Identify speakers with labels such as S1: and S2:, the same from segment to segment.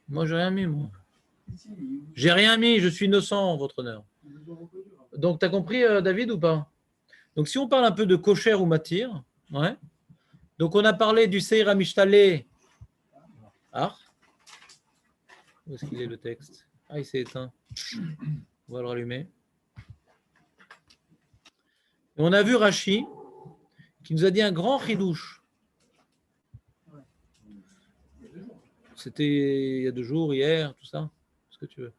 S1: Moi, j'ai rien mis, moi. J'ai rien mis, je suis innocent, votre honneur. Donc, tu as compris, David, ou pas? Donc, si on parle un peu de kosher ou matir, ouais. Donc, on a parlé du Seir Amishtale. Ah, où est-ce qu'il est le texte? Ah, il s'est éteint. On va le rallumer. Et on a vu Rashi qui nous a dit un grand chidouche. C'était il y a 2 jours, hier, tout ça. Ce que tu veux.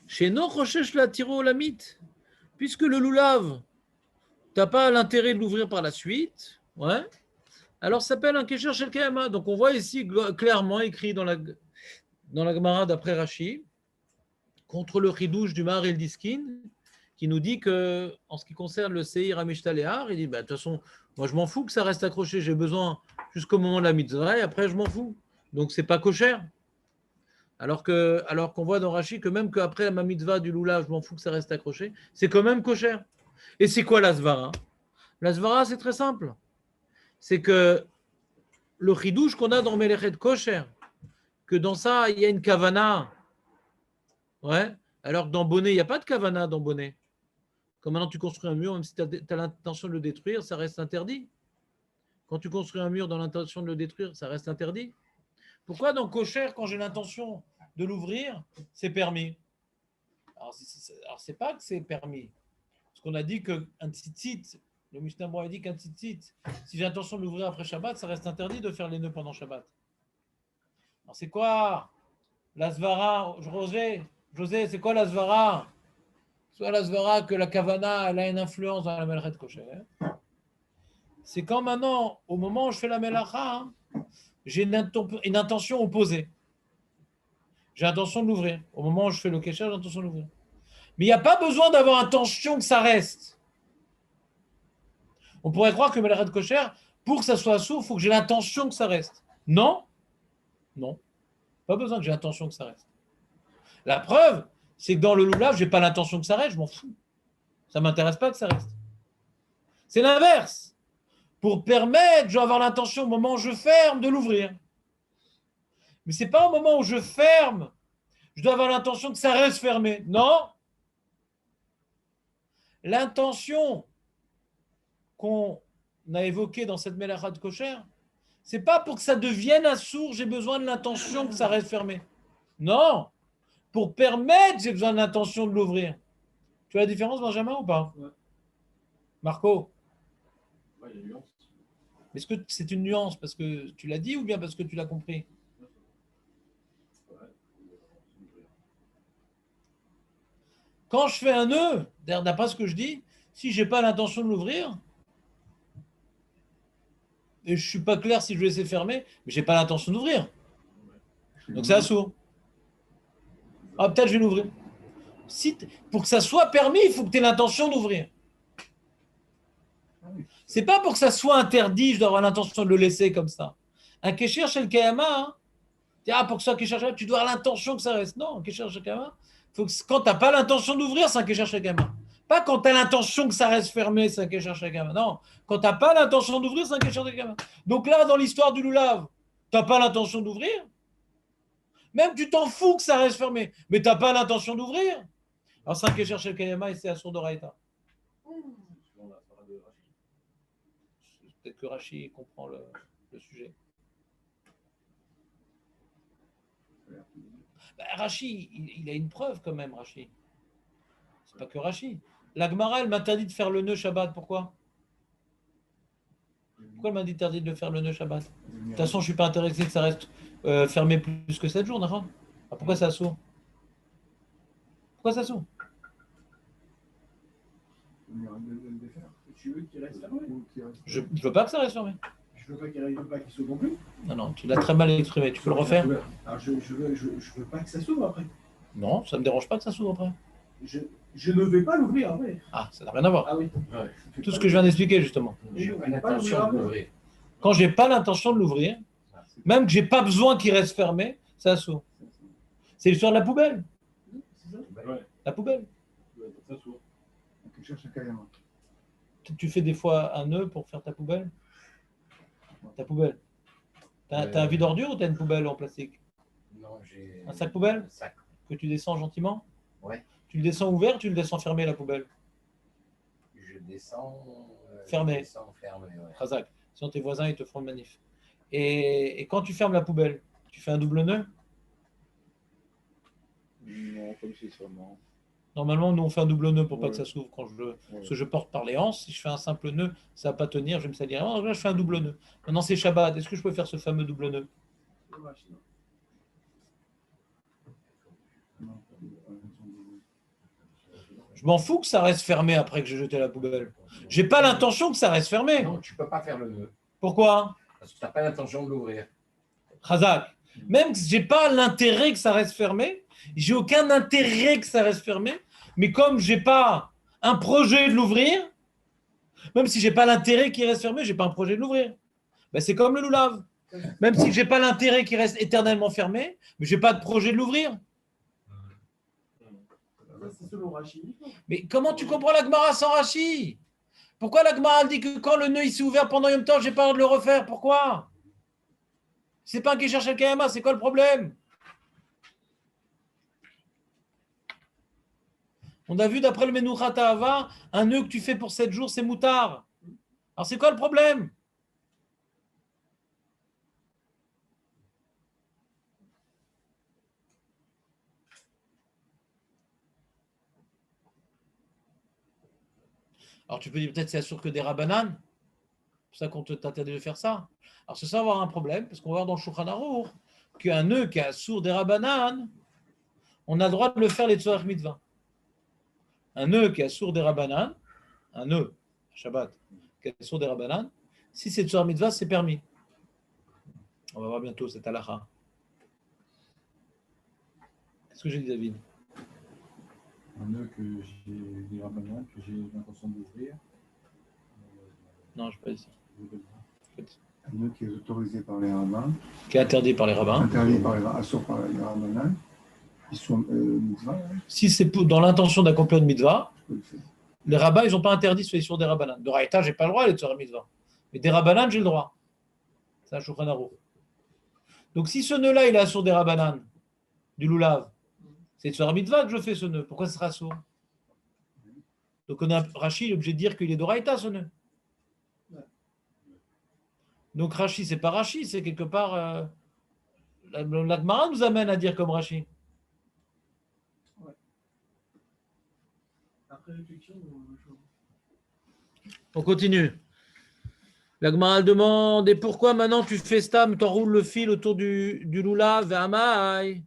S1: Chez Nochoshesh la tiro lamite, puisque le loulav, tu n'as pas l'intérêt de l'ouvrir par la suite, ouais. Alors ça s'appelle un kesher shel kayama. Donc on voit ici clairement écrit dans la Gemara d'après Rashi, contre le chidouche du Mar el Diskin, qui nous dit que, en ce qui concerne le Seir Amishtaléar, il dit de toute façon, moi je m'en fous que ça reste accroché, j'ai besoin jusqu'au moment de la mitzvah et après je m'en fous. Donc c'est pas kosher. Alors qu'on voit dans Rashi que même qu'après ma mitzvah du lulav, je m'en fous que ça reste accroché, c'est quand même kosher. Et c'est quoi la svara? La svara, c'est très simple. C'est que le chidouche qu'on a dans Melechet kosher, que dans ça, il y a une kavana. Ouais. Alors que dans Bonnet, il n'y a pas de kavana dans Bonnet. Quand maintenant tu construis un mur, même si tu as l'intention de le détruire, ça reste interdit. Quand tu construis un mur dans l'intention de le détruire, ça reste interdit. Pourquoi dans kosher, quand j'ai l'intention de l'ouvrir, c'est permis? Alors, c'est pas que c'est permis. Parce qu'on a dit qu'un tzitzit, le Mishnah Berurah a dit qu'un tzitzit, si j'ai l'intention de l'ouvrir après Shabbat, ça reste interdit de faire les nœuds pendant Shabbat. Alors c'est quoi la svara? José, c'est quoi la svara? Soit la svara que la kavana, elle a une influence dans la melchet kosher. C'est quand maintenant, au moment où je fais la melacha, j'ai une intention opposée. J'ai l'intention de l'ouvrir. Au moment où je fais le kesher, j'ai l'intention de l'ouvrir. Mais il n'y a pas besoin d'avoir intention que ça reste. On pourrait croire que melchet kosher, pour que ça soit sourd, il faut que j'ai l'intention que ça reste. Non. Pas besoin que j'ai l'intention que ça reste. La preuve, c'est que dans le loulav, je n'ai pas l'intention que ça reste, je m'en fous. Ça ne m'intéresse pas que ça reste. C'est l'inverse. Pour permettre, je dois avoir l'intention au moment où je ferme de l'ouvrir. Mais ce n'est pas au moment où je ferme, je dois avoir l'intention que ça reste fermé. Non. L'intention qu'on a évoquée dans cette melacha de kosher, c'est pas pour que ça devienne un sourd, j'ai besoin de l'intention que ça reste fermé. Non. Pour permettre, j'ai besoin de l'intention de l'ouvrir. Tu vois la différence, Benjamin, ou pas? Ouais. Marco? Ouais, il y a une nuance. Est-ce que c'est une nuance parce que tu l'as dit ou bien parce que tu l'as compris? Quand je fais un nœud, d'après ce que je dis, si je n'ai pas l'intention de l'ouvrir, et je ne suis pas clair si je vais laisser fermer, mais je n'ai pas l'intention d'ouvrir. Donc c'est sourd. Ah, peut-être je vais l'ouvrir. Pour que ça soit permis, il faut que tu aies l'intention d'ouvrir. C'est pas pour que ça soit interdit, je dois avoir l'intention de le laisser comme ça. Un kesher chez le kayama, pour que ça soit kesher chez le kayama, tu dois avoir l'intention que ça reste. Non, un kesher chez le kayama, quand tu n'as pas l'intention d'ouvrir, c'est un kesher chez le kayama. Pas quand tu as l'intention que ça reste fermé, c'est un kesher chez le kayama. Non, quand tu n'as pas l'intention d'ouvrir, c'est un kesher chez le kayama. Donc là, dans l'histoire du loulav, tu n'as pas l'intention d'ouvrir. Même tu t'en fous que ça reste fermé, mais tu n'as pas l'intention d'ouvrir. Alors c'est un kesher chez le kayama et c'est à sourd d'oraïta. Peut-être que Rashi comprend le sujet. Rashi, il a une preuve quand même, Rashi. C'est pas que Rashi. La Gemara, elle m'interdit de faire le nœud Shabbat. Pourquoi? Pourquoi elle m'a interdit de faire le nœud Shabbat? De toute façon, je ne suis pas intéressé que ça reste fermé plus que 7 jours, d'accord? Pourquoi ça sourd? Pourquoi ça sourd? Je ne veux pas que ça reste fermé.
S2: Je veux pas qu'il s'ouvre non plus.
S1: Non, tu l'as très mal exprimé. Tu peux le refaire?
S2: Alors je veux pas que ça s'ouvre après.
S1: Non, ça ne me dérange pas que ça s'ouvre après.
S2: Je ne vais pas l'ouvrir après.
S1: Ah, ça n'a rien à voir.
S2: Ah oui.
S1: Ouais. Tout ce que je viens d'expliquer justement.
S3: J'ai pas l'intention de l'ouvrir.
S1: Quand j'ai pas l'intention de l'ouvrir, même que j'ai pas besoin qu'il reste fermé, ça s'ouvre. C'est l'histoire de la poubelle.
S2: C'est ça?
S3: Ouais.
S1: La poubelle.
S3: Ça s'ouvre.
S4: Donc, cherche un Kayama.
S1: Tu fais des fois un nœud pour faire ta poubelle. Ta poubelle. T'as un vide ordure ou t'as une poubelle en plastique?
S3: Non, j'ai.
S1: Un sac poubelle?
S3: Un sac.
S1: Que tu descends gentiment?
S3: Ouais.
S1: Tu le descends ouvert ou tu le descends fermé la poubelle?
S3: Je descends.
S1: Fermé.
S3: Je descends fermé, ouais.
S1: Razak. Sinon tes voisins ils te feront le manif. Et quand tu fermes la poubelle, tu fais un double nœud?
S4: Non, comme c'est sûrement.
S1: Normalement, nous on fait un double nœud pour pas
S4: Ouais.
S1: que ça s'ouvre quand je
S4: Ouais.
S1: parce que je porte par les hanches. Si je fais un simple nœud, ça va pas tenir, je vais me salir. Alors là, je fais un double nœud. Maintenant c'est Shabbat. Est-ce que je peux faire ce fameux double nœud?
S2: Dommage, non.
S4: Non.
S1: Je m'en fous que ça reste fermé après que j'ai jeté la poubelle. J'ai pas l'intention que ça reste fermé.
S3: Non, tu peux pas faire le nœud.
S1: Pourquoi?
S3: Parce que tu n'as pas l'intention de l'ouvrir.
S1: Razak. Même si j'ai pas l'intérêt que ça reste fermé, j'ai aucun intérêt que ça reste fermé. Mais comme j'ai pas un projet de l'ouvrir, même si j'ai pas l'intérêt qu'il reste fermé, j'ai pas un projet de l'ouvrir. Ben, c'est comme le loulav. Même si j'ai pas l'intérêt qu'il reste éternellement fermé, mais j'ai pas de projet de l'ouvrir.
S2: Ça, c'est selon Rachid uniquement.
S1: Mais comment tu comprends la Gemara sans Rashi? Pourquoi la Gemara dit que quand le nœud il s'est ouvert pendant Yom Tov, j'ai pas le droit de le refaire? Pourquoi? C'est pas un qui cherche le Kayama, c'est quoi le problème? On a vu d'après le Menuchat Ahava, un nœud que tu fais pour 7 jours, c'est moutard. Alors c'est quoi le problème? Alors tu peux dire peut-être c'est sûr que des rabananes. C'est pour ça qu'on t'interdit de faire ça. Alors c'est ça avoir un problème, parce qu'on va voir dans le Shulchan Aruch qu'un nœud qui a sourd des rabananes, on a le droit de le faire les Tzorech Mitzvah. Un nœud qui a sourd des rabananes, un nœud, Shabbat, qui a sourd des rabananes, si c'est Tzorech Mitzvah, c'est permis. On va voir bientôt cette halakha. Qu'est-ce que j'ai dit, David?
S4: Un nœud que j'ai des rabbinats, que j'ai l'intention d'ouvrir.
S1: Non, je ne pas dit ça.
S4: Un nœud qui est autorisé par les rabbins,
S1: Qui est interdit par les rabbins.
S4: interdit par les assourd par les rabbinats. Ils sont mitzvah, ouais,
S1: Si c'est dans l'intention d'accomplir une mitzvah,
S4: je peux le faire.
S1: les rabbins, ils n'ont pas interdit de faire sur des rabbananes. De Raïta, je n'ai pas le droit d'aller sur la mitzvah. Mais des rabbananes, j'ai le droit. C'est un Shulchan Aruch. Donc si ce nœud-là, il est sur des rabbananes, du loulav, c'est sur la mitzvah que je fais ce nœud. Pourquoi ce sera sourd? Donc on a Rashi, il est obligé de dire qu'il est de Raïta, ce nœud. Donc Rashi, c'est pas Rashi, c'est quelque part... la Gemara nous amène à dire comme Rashi.
S2: Après réflexion,
S1: On continue. La Gemara demande, et pourquoi maintenant tu fais stam, tu enroules le fil autour du loulav, ve'amai.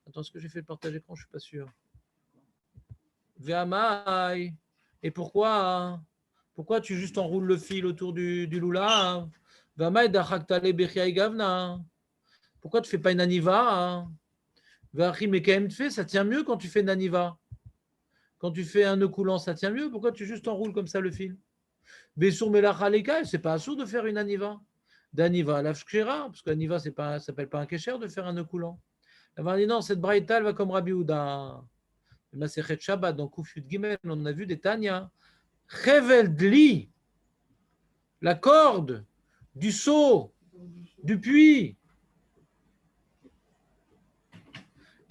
S1: Attends, est-ce que j'ai fait le partage écran? Je ne suis pas sûr. Ve'amai. Et pourquoi tu juste enroules le fil autour du loulav? Ve'amai dachaktale bechiai gavna. Pourquoi tu ne fais pas une aniva? Ve'achi mekaim tfe, ça tient mieux quand tu fais une aniva. Quand tu fais un nœud coulant, ça tient mieux. Pourquoi tu juste enroules comme ça le fil? Besur melach haleka, c'est pas assourd de faire une aniva. D'aniva à l'afshkera, parce qu'aniva, ça s'appelle pas un kécher de faire un nœud coulant. Elle va dire non, cette braïta, elle va comme Rabbi Houda. Masechet Shabbat, dans Kuf Yud Gimel, on a vu des Tanya. Chevel dli, la corde du seau, du puits.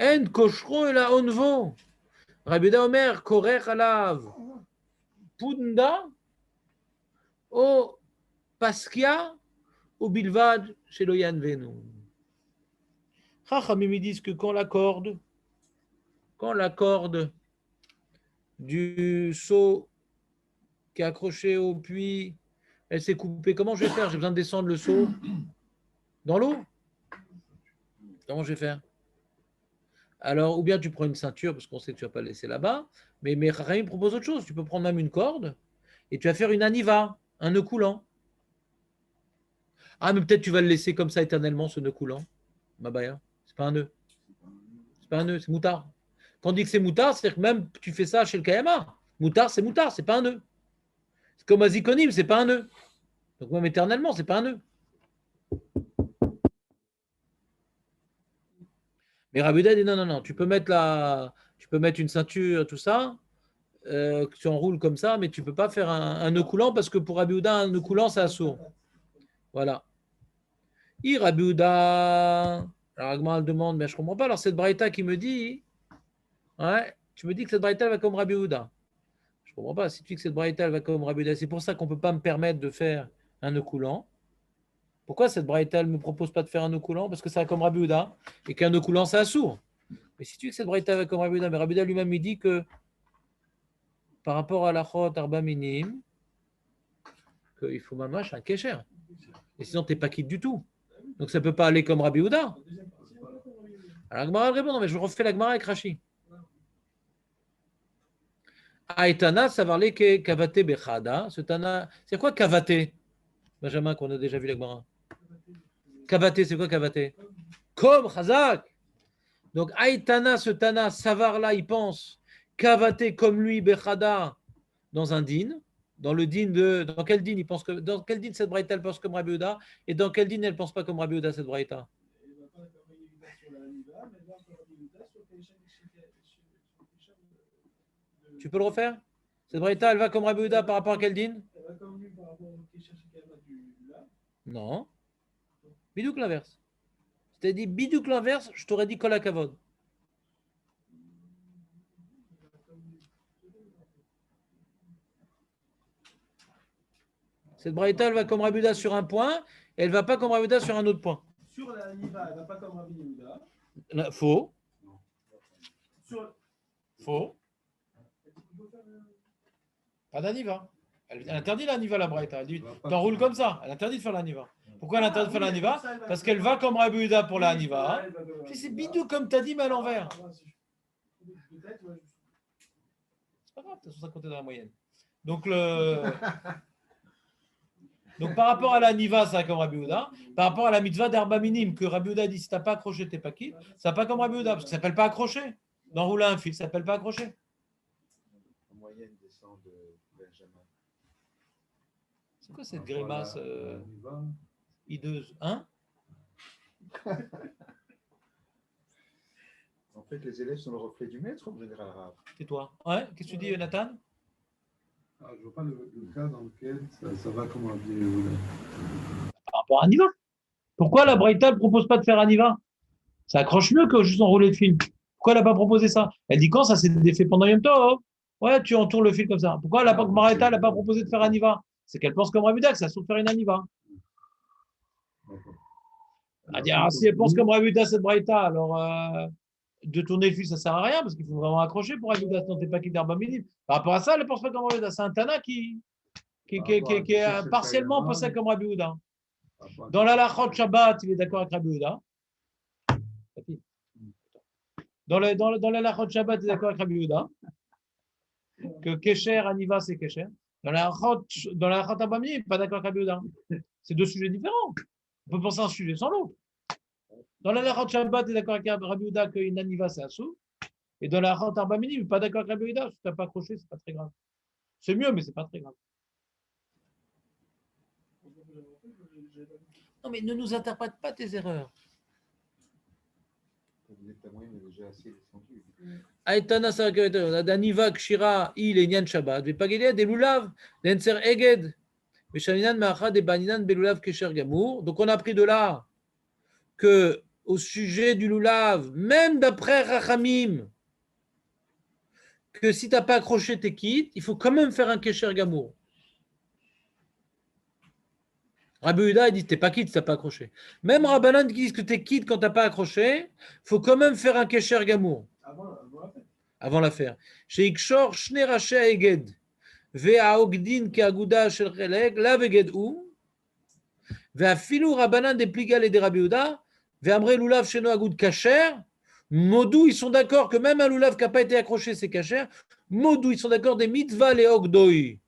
S1: En koshro et la onvo. Rabbi Houda Omer, korech alav. Punda, o paskia, au bilvad, chez Loyan Venu. Chachamim ils disent que quand la corde du seau qui est accroché au puits, elle s'est coupée, comment je vais faire? J'ai besoin de descendre le seau dans l'eau. Comment je vais faire? Alors, ou bien tu prends une ceinture, parce qu'on sait que tu ne vas pas le laisser là-bas, mais Chachamim propose autre chose. Tu peux prendre même une corde et tu vas faire une aniva, un nœud coulant. Ah, mais peut-être tu vas le laisser comme ça éternellement, ce nœud coulant. Mabaya, c'est pas un nœud. C'est pas un nœud, c'est moutard. Quand on dit que c'est moutard, c'est-à-dire que même tu fais ça chez le Kayama. Moutard, c'est pas un nœud. C'est comme un zikonim, c'est pas un nœud. Donc même éternellement, c'est pas un nœud. Et Rabbi Yehuda dit non, tu peux mettre une ceinture, tout ça, que tu enroules comme ça, mais tu ne peux pas faire un nœud coulant parce que pour Rabbi Yehuda, un nœud coulant, c'est assourd. Voilà. Rabbi Yehuda. Alors Agmara demande, mais je ne comprends pas. Alors cette braïta qui me dit, ouais, tu me dis que cette braïta va comme Rabbi Yehuda. Je ne comprends pas. Si tu dis que cette braïta elle va comme Rabbi Yehuda, c'est pour ça qu'on ne peut pas me permettre de faire un nœud coulant. Pourquoi cette braïta ne me propose pas de faire un nœud coulant? Parce que ça va comme Rabbi Yehuda et qu'un nœud coulant, c'est assourd. Mais si tu dis que cette braïta va comme Rabbi Yehuda, mais Rabbi Yehuda lui-même il dit que par rapport à la chot arba minim, qu'il faut mamash un kécher. Et sinon, tu n'es pas quitte du tout. Donc ça ne peut pas aller comme Rabbi Yehuda. Alors Agmara répond, non, mais je refais la Gemara avec Rashi. Aïtana, ça va aller que kavate bechada. C'est quoi kavate, Benjamin, qu'on a déjà vu la Gemara? Kavate, c'est quoi kavate? Comme Chazak. Donc Aïtana, ce Tana, Savar là, il pense kavate comme lui, bechada, dans un din. Dans le din de. Dans quel din il pense que. Dans quel din cette braïta elle pense comme Rabbi Yehuda? Et dans quel din elle pense pas comme Rabbi Yehuda cette braïta? Tu peux le refaire? Cette braïta, elle va comme Rabbi Yehuda par rapport à quel din? Non. Bidouk l'inverse. Je t'ai dit bidouk l'inverse, je t'aurais dit kol hakavod. Cette braïta, elle va comme Rabbi Yehuda sur un point, et elle ne va pas comme Rabbi Yehuda sur un autre point.
S2: Sur la Niva, elle ne va pas comme Rabbi Yehuda.
S1: Faux.
S2: Sur...
S1: Faux. Pas d'aniva. Elle interdit l'aniva, la braïta. Elle dit, t'enroules comme ça. Elle interdit de faire l'aniva. Pourquoi elle interdit de faire l'aniva? Parce qu'elle va comme Rabbi Yehuda pour l'aniva. C'est bidou comme t'as dit, mais à l'envers. C'est pas grave, t'as 150 dans la moyenne. Donc, Donc par rapport à l'aniva, ça va comme Rabbi Yehuda. Par rapport à la mitzvah d'arba minim, que Rabbi Yehuda dit, si t'as pas accroché, t'es pas quitte, ça va pas comme Rabbi Yehuda, parce que ça s'appelle pas accroché. D'enrouler un fil, ça s'appelle pas accroché.
S5: La moyenne descend de Benjamin.
S1: C'est quoi cette grimace hideuse? Hein?
S5: En fait, les élèves sont le reflet du maître en général arabe.
S1: Tais-toi. Ouais, qu'est-ce que tu dis, Nathan?
S4: Je ne vois pas le cas dans lequel ça va comme un vieux.
S1: Par rapport à Aniva. Pourquoi la Braïta ne propose pas de faire Aniva? Ça accroche mieux que juste enrouler le fil. Pourquoi elle n'a pas proposé ça? Elle dit quand ça s'est fait pendant Yom Tov? Ouais, tu entoures le fil comme ça. Pourquoi la Braïta n'a pas proposé de faire Aniva? C'est qu'elle pense comme Rabbi Yehuda que ça saute faire une Aniva. Elle dit, si elle pense comme Rabbi Yehuda cette Braïta, alors de tourner le fil, ça ne sert à rien parce qu'il faut vraiment accrocher pour Rabbi Yehuda, sinon tu n'es pas quitté d'Arba Minim. Par rapport à ça, elle ne pense pas comme Rabbi Yehuda. C'est un Tana qui est partiellement possède comme Rabbi Yehuda. Dans la Lachot Shabbat, il est d'accord avec Rabbi Yehuda. Dans la Lachot Shabbat, il est d'accord avec Rabbi Yehuda. Que Kesher, Aniva, c'est Kesher. Dans la Lachot Arba Minim, il n'est pas d'accord avec Rabbi Yehuda. C'est deux sujets différents. On peut penser à un sujet sans l'autre. Dans la Lachot Shabbat, tu es d'accord avec Rabbi Yehuda qu'une Aniva, c'est Assou. Et dans la Lachot Arba Minim, pas d'accord avec Rabbi Yehuda. Si tu n'as pas accroché, c'est pas très grave. C'est mieux, mais c'est pas très grave. Non, mais ne nous interprète pas tes erreurs.
S5: Ta moyenne est déjà assez descendue.
S1: Aïtana Sarakaveta, Daniva Kshira, il est Nyan Shabbat, Vepagedea de Lulav, Lenser Eged, Veshaninan Macha de Baninan Belulav Kesher Gamour. Donc on a appris de là que au sujet du Lulav, même d'après Rachamim, que si tu n'as pas accroché tes kits, il faut quand même faire un Kesher Gamour. Rabbi Yehuda, il dit, t'es pas quitte si t'as pas accroché. Même Rabbanan qui disent que t'es quitte quand t'as pas accroché, il faut quand même faire un Kesher Gamour. Avant l'affaire. Chez Ikshor, Shne Raché Eged, Vea Ogdin ki Aguda Shel Cheleg, la Veged ou, Vea Filou Rabbanan des Pligal et des Rabbi Yehuda, Vea Amre Lulav Sheno Agud Kacher, Modou, ils sont d'accord que même un Lulav qui n'a pas été accroché, c'est Kacher. Modou, ils sont d'accord des mitzvah les Ogdoi.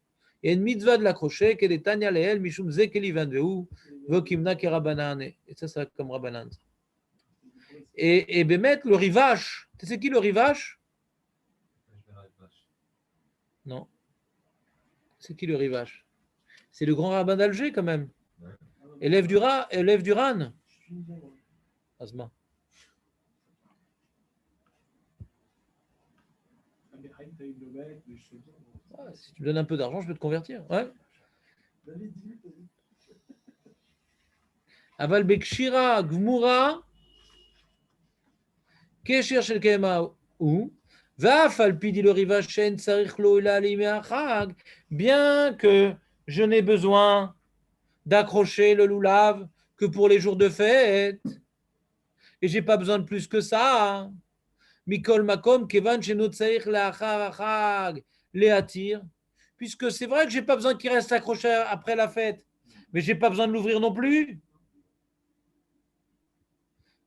S1: Il y a une mitzvah de l'accrocher, qu'elle est Tanya Leel, Mishum Zekeli Vandeu, Vokimna Kerabanan. Et ça, c'est comme Rabbanan. Et Bémet, le Rivache, tu sais qui le Rivache? Non. C'est qui le Rivache? C'est le grand rabbin d'Alger, quand même. Élève du RAN. Asma.
S2: t'as une lomette, des choses comme ça.
S1: Ouais, si tu me donnes un peu d'argent, je peux te convertir. Ouais.
S2: David, dis-lui, vas-y.
S1: Aval bekshira gmura kesher shel kema ou vaf al pidi le riva shen tsarich lo ila limeachag, bien que je n'ai besoin d'accrocher le loulav que pour les jours de fête et j'ai pas besoin de plus que ça. Mikol makom kevan sheno tsarich laachar achag leatir, puisque c'est vrai que j'ai pas besoin qu'il reste accroché après la fête, mais j'ai pas besoin de l'ouvrir non plus.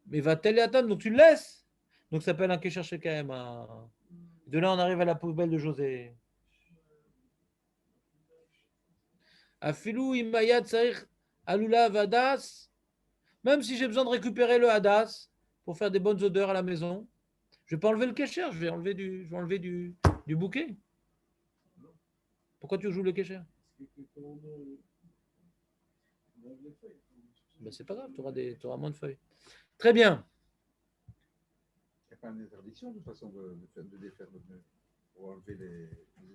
S1: Mais va-t-elle attendre? Donc tu le laisses. Donc ça s'appelle un Kesher Shekem. De là, on arrive à la poubelle de José. Afilou imaya tsarich alula vadas. Même si j'ai besoin de récupérer le hadas pour faire des bonnes odeurs à la maison, je ne vais pas enlever le Kesher, je vais enlever du bouquet. Pourquoi tu joues le Kesher? Ben, c'est pas grave, tu auras moins de feuilles. Très bien.
S5: Il n'y a pas une interdiction de toute façon de défaire le nœud pour enlever les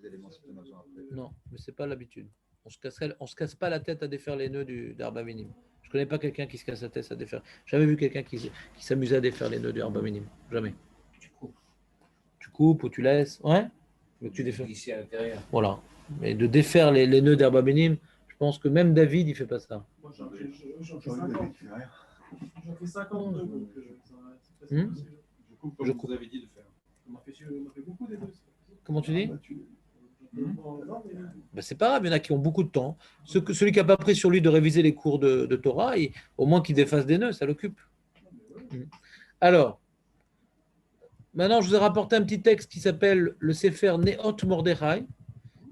S5: éléments supplémentaires après.
S1: Non, mais ce n'est pas l'habitude. On ne se casse pas la tête à défaire les nœuds d'Arba Minim. Je ne connais pas quelqu'un qui se casse la tête à défaire. J'ai jamais vu quelqu'un qui s'amusait à défaire les nœuds du Arba Minim. Jamais. Tu coupes ou tu laisses. Ouais. Mais tu défais.
S3: Ici à l'intérieur.
S1: Voilà. Mais de défaire les nœuds d'Arba Minim, je pense que même David, il ne fait pas ça.
S2: Moi, j'en fais 50. J'en fais 52. Donc, c'est
S1: Hmm?
S2: possible.
S4: Je coupe comme vous avez dit de faire.
S2: On m'a fait beaucoup des deux.
S1: Comment tu dis?
S2: Non, mais
S1: Ben, c'est pas grave, il y en a qui ont beaucoup de temps. Celui qui n'a pas pris sur lui de réviser les cours de Torah, au moins qu'il défasse des nœuds, ça l'occupe. Alors, maintenant, je vous ai rapporté un petit texte qui s'appelle le Sefer Neot Mordechai.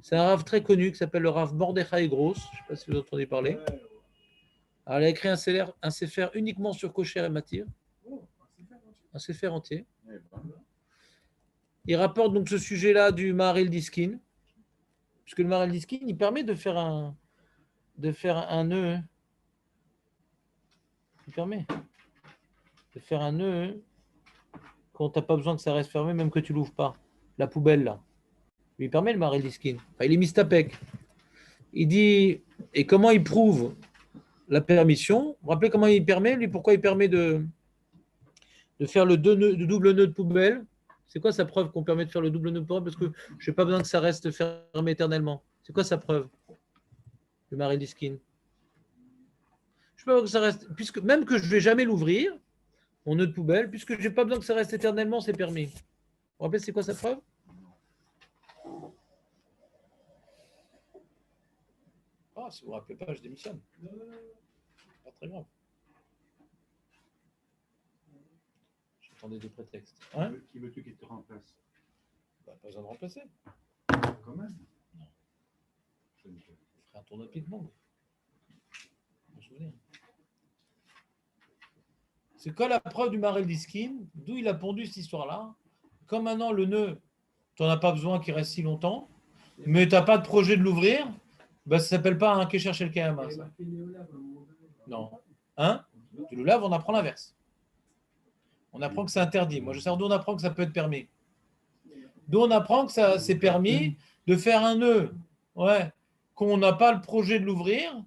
S1: C'est un rave très connu qui s'appelle le rave Mordechai Gross. Je ne sais pas si vous entendez parler. Alors, il a écrit un Sefer uniquement sur Kosher et Matir. Un Sefer entier. Il rapporte donc ce sujet-là du Maharil Diskin. Puisque le Maharil Diskin, il permet de faire un nœud. Il permet de faire un nœud quand tu n'as pas besoin que ça reste fermé, même que tu ne l'ouvres pas. La poubelle, là. Il permet le Maharil Diskin. Enfin, il est mistapek. Il dit, et comment il prouve la permission? Vous vous rappelez comment il permet, lui, pourquoi il permet de faire le double nœud de poubelle? C'est quoi sa preuve qu'on permet de faire le double nœud de poubelle? Parce que je n'ai pas besoin que ça reste fermé éternellement. C'est quoi sa preuve? Le Maharil Diskin. Je ne sais pas que ça reste, puisque même que je ne vais jamais l'ouvrir, mon nœud de poubelle, puisque je n'ai pas besoin que ça reste éternellement, c'est permis. Vous vous rappelez, c'est quoi sa preuve? Ah, si vous ne vous rappelez pas, je démissionne. Pas très grave. J'attendais des prétextes. Hein?
S4: Qui veux-tu qu'il te remplace?
S1: Bah, pas besoin de remplacer.
S4: Quand même.
S1: Non. Je ferai un tournoi de ping-pong. Mon souvenir. C'est quoi la preuve du Maharil Diskin? D'où il a pondu cette histoire-là? Comme maintenant le nœud, tu n'en as pas besoin qu'il reste si longtemps, mais tu n'as pas de projet de l'ouvrir, bah, ça ne s'appelle pas un Kesher Shel Kayama. Non. Hein? Tu le laves, on apprend l'inverse. On apprend que c'est interdit. Moi, je sais d'où on apprend que ça peut être permis. D'où on apprend que ça c'est permis de faire un nœud, ouais, qu'on n'a pas le projet de l'ouvrir.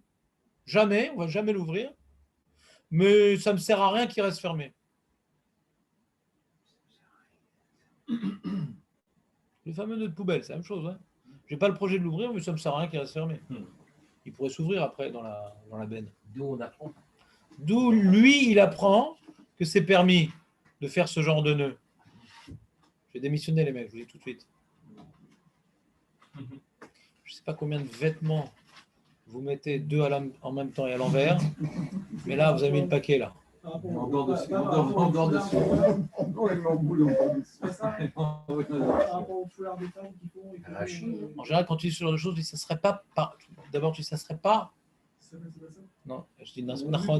S1: Jamais, on ne va jamais l'ouvrir. Mais ça ne me sert à rien qu'il reste fermé. Le fameux nœud de poubelle, c'est la même chose. Hein. Je n'ai pas le projet de l'ouvrir, mais ça ne me sert à rien qu'il reste fermé. Il pourrait s'ouvrir après dans la benne.
S3: D'où on apprend.
S1: D'où lui, il apprend que c'est permis de faire ce genre de nœud. Je vais démissionner les mecs, je vous dis tout de suite. Je ne sais pas combien de vêtements vous mettez deux en même temps et à l'envers, mais là, vous avez mis le paquet là.
S4: On dort dessus. On dort dessus.
S5: On les met en boule, on dort dessus.
S2: C'est ça. Par rapport aux foulards des femmes qui font.
S1: En général, quand tu dis ce genre de choses, tu dis ça serait pas. D'abord, tu dis ça serait pas.
S2: C'est pas ça.
S1: Non, je dis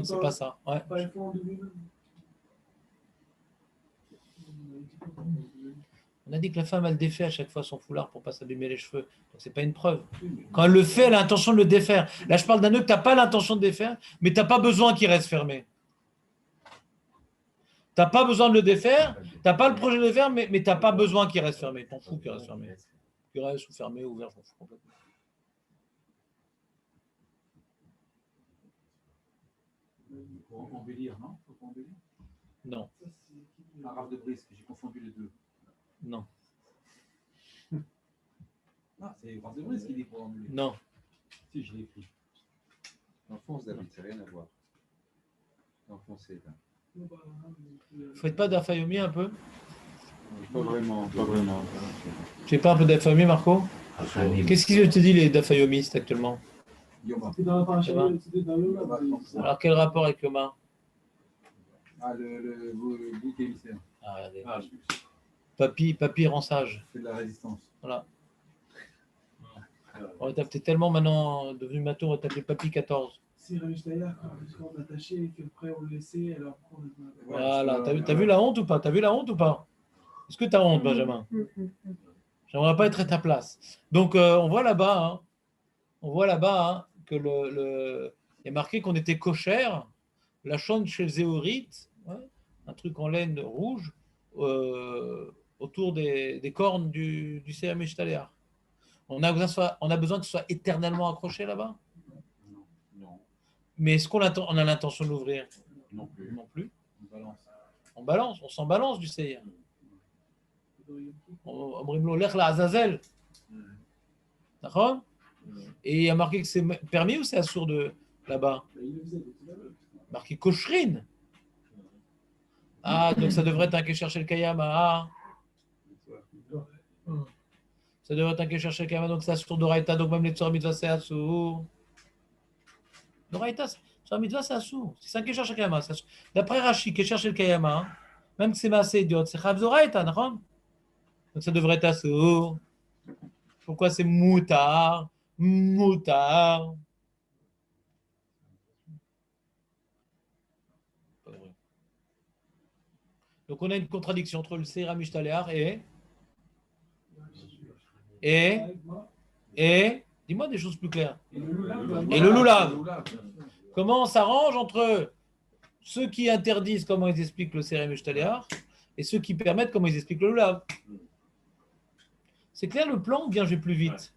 S1: c'est pas ça. Ouais.
S2: Pas une fois en 2000.
S1: On a dit que la femme, elle défait à chaque fois son foulard pour pas s'abîmer les cheveux. Donc, c'est pas une preuve. Quand elle le fait, elle a l'intention de le défaire. Là, je parle d'un nœud que tu n'as pas l'intention de défaire, mais tu n'as pas besoin qu'il reste fermé. Tu n'as pas besoin de le défaire, tu n'as pas le projet de le faire, mais tu n'as pas besoin qu'il reste fermé. T'en fous qu'il reste fermé. Qu'il reste ou fermé ou ouvert, je m'en fous complètement.
S4: Pour embellir, non? Faut pas embellir.
S1: Non,
S4: La rave de brise, j'ai confondu les deux.
S1: non,
S4: Ah, c'est rave de brise qui dit pour embellir.
S1: non.
S4: Si, je l'ai écrit.
S5: L'enfonce, David, c'est rien à voir. L'enfoncer, là.
S1: Faites pas d'Afayomi un peu?
S5: Pas vraiment, pas vraiment.
S1: Tu fais pas un peu d'Afayomi, Marco? Qu'est-ce qu'ils te dit les d'Afayomistes actuellement?
S4: Yoma.
S2: C'était dans la paracha,
S1: Yoma.
S2: c'était dans le
S1: Alors quel rapport avec Yoma?
S4: Ah, le bouc émissaire.
S1: Ah, regardez.
S4: Ah,
S1: Papy rend sage.
S4: c'est de la résistance.
S1: Voilà. On va t'appeler tellement maintenant devenu matou, on va t'appeler Papy 14.
S2: Si Ravishtaya, quand on est attaché et qu'après on le laissait, alors on est
S1: Voilà. T'as vu la honte ou pas? T'as vu la honte ou pas? Est-ce que t'as honte, Benjamin? J'aimerais pas être à ta place. Donc on voit là-bas, que il est marqué qu'on était cochère, la chante chez le zéorite, un truc en laine rouge autour des cornes du CM Ishtaléar. On a besoin que ce soit éternellement accroché là-bas.
S5: Non,
S1: Mais est-ce qu'on a l'intention de l'ouvrir?
S5: non plus.
S1: Non plus.
S4: On balance.
S1: On s'en balance du Seir. On lech la Azazel. D'accord? Et il y a marqué que c'est permis ou c'est assourd de là-bas? Marqué Koshrine. Ah, donc ça devrait être un que chercher le Kayama. Ah. Ça devrait être un que chercher le Kayama, donc c'est assourd d'Oraita, donc même les Tzor Mitzvah c'est assourd. D'Oraita, Tzor Mitzvah c'est assourd. C'est un que chercher le Kayama. D'après Rashi, que chercher le Kayama, même que c'est assez idiot, c'est Chav d'Oraita, d'accord? Donc ça devrait être assourd. Pourquoi c'est Moutar? Moutar. Donc on a une contradiction entre le Seira Mishtaléar et dis-moi des choses plus claires. Et le Lulav. Comment on s'arrange entre ceux qui interdisent comment ils expliquent le Seira Mishtaléar et ceux qui permettent comment ils expliquent le Lulav? C'est clair le plan ou bien je vais plus vite?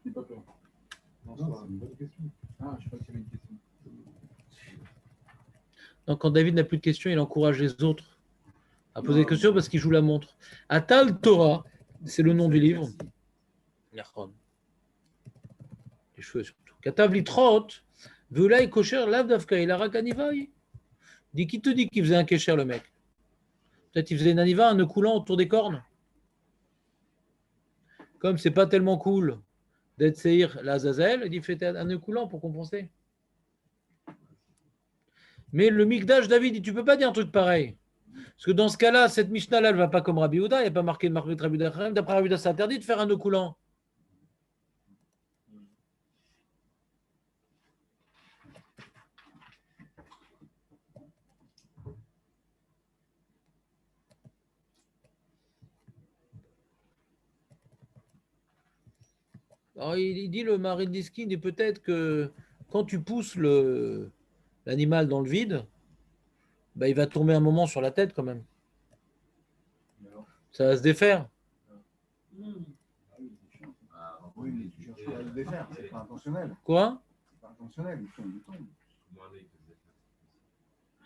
S4: C'est pas peur. Non, c'est une bonne question. Ah, je crois qu'il y avait une question.
S1: Donc, quand David n'a plus de questions, il encourage les autres à poser des questions parce qu'il joue la montre. Atal Torah, c'est le nom du livre. Les cheveux surtout. Katav Litrot, Veulai Kosher, Lavdavka, il a Rakanivaï. Qui te dit qu'il faisait un kécher, le mec? Peut-être qu'il faisait une aniva, un nœud coulant autour des cornes. Comme c'est pas tellement cool d'être Seir l'Azazel, il fait un nœud coulant pour compenser. Mais le Mikdash, David, dit, tu peux pas dire un truc pareil. Parce que dans ce cas-là, cette Mishnah-là, elle ne va pas comme Rabbi Yehuda, il n'y a pas marqué de Rabbi Yehuda. D'après Rabbi Yehuda, c'est interdit de faire un nœud coulant. Alors, il dit le mari de Diskin, dit peut-être que quand tu pousses l'animal dans le vide, bah, il va tomber un moment sur la tête quand même. Ça va se défaire.
S5: Oui, mais tu cherches à le défaire, c'est pas intentionnel.
S1: Quoi?
S5: C'est pas intentionnel, il tombe.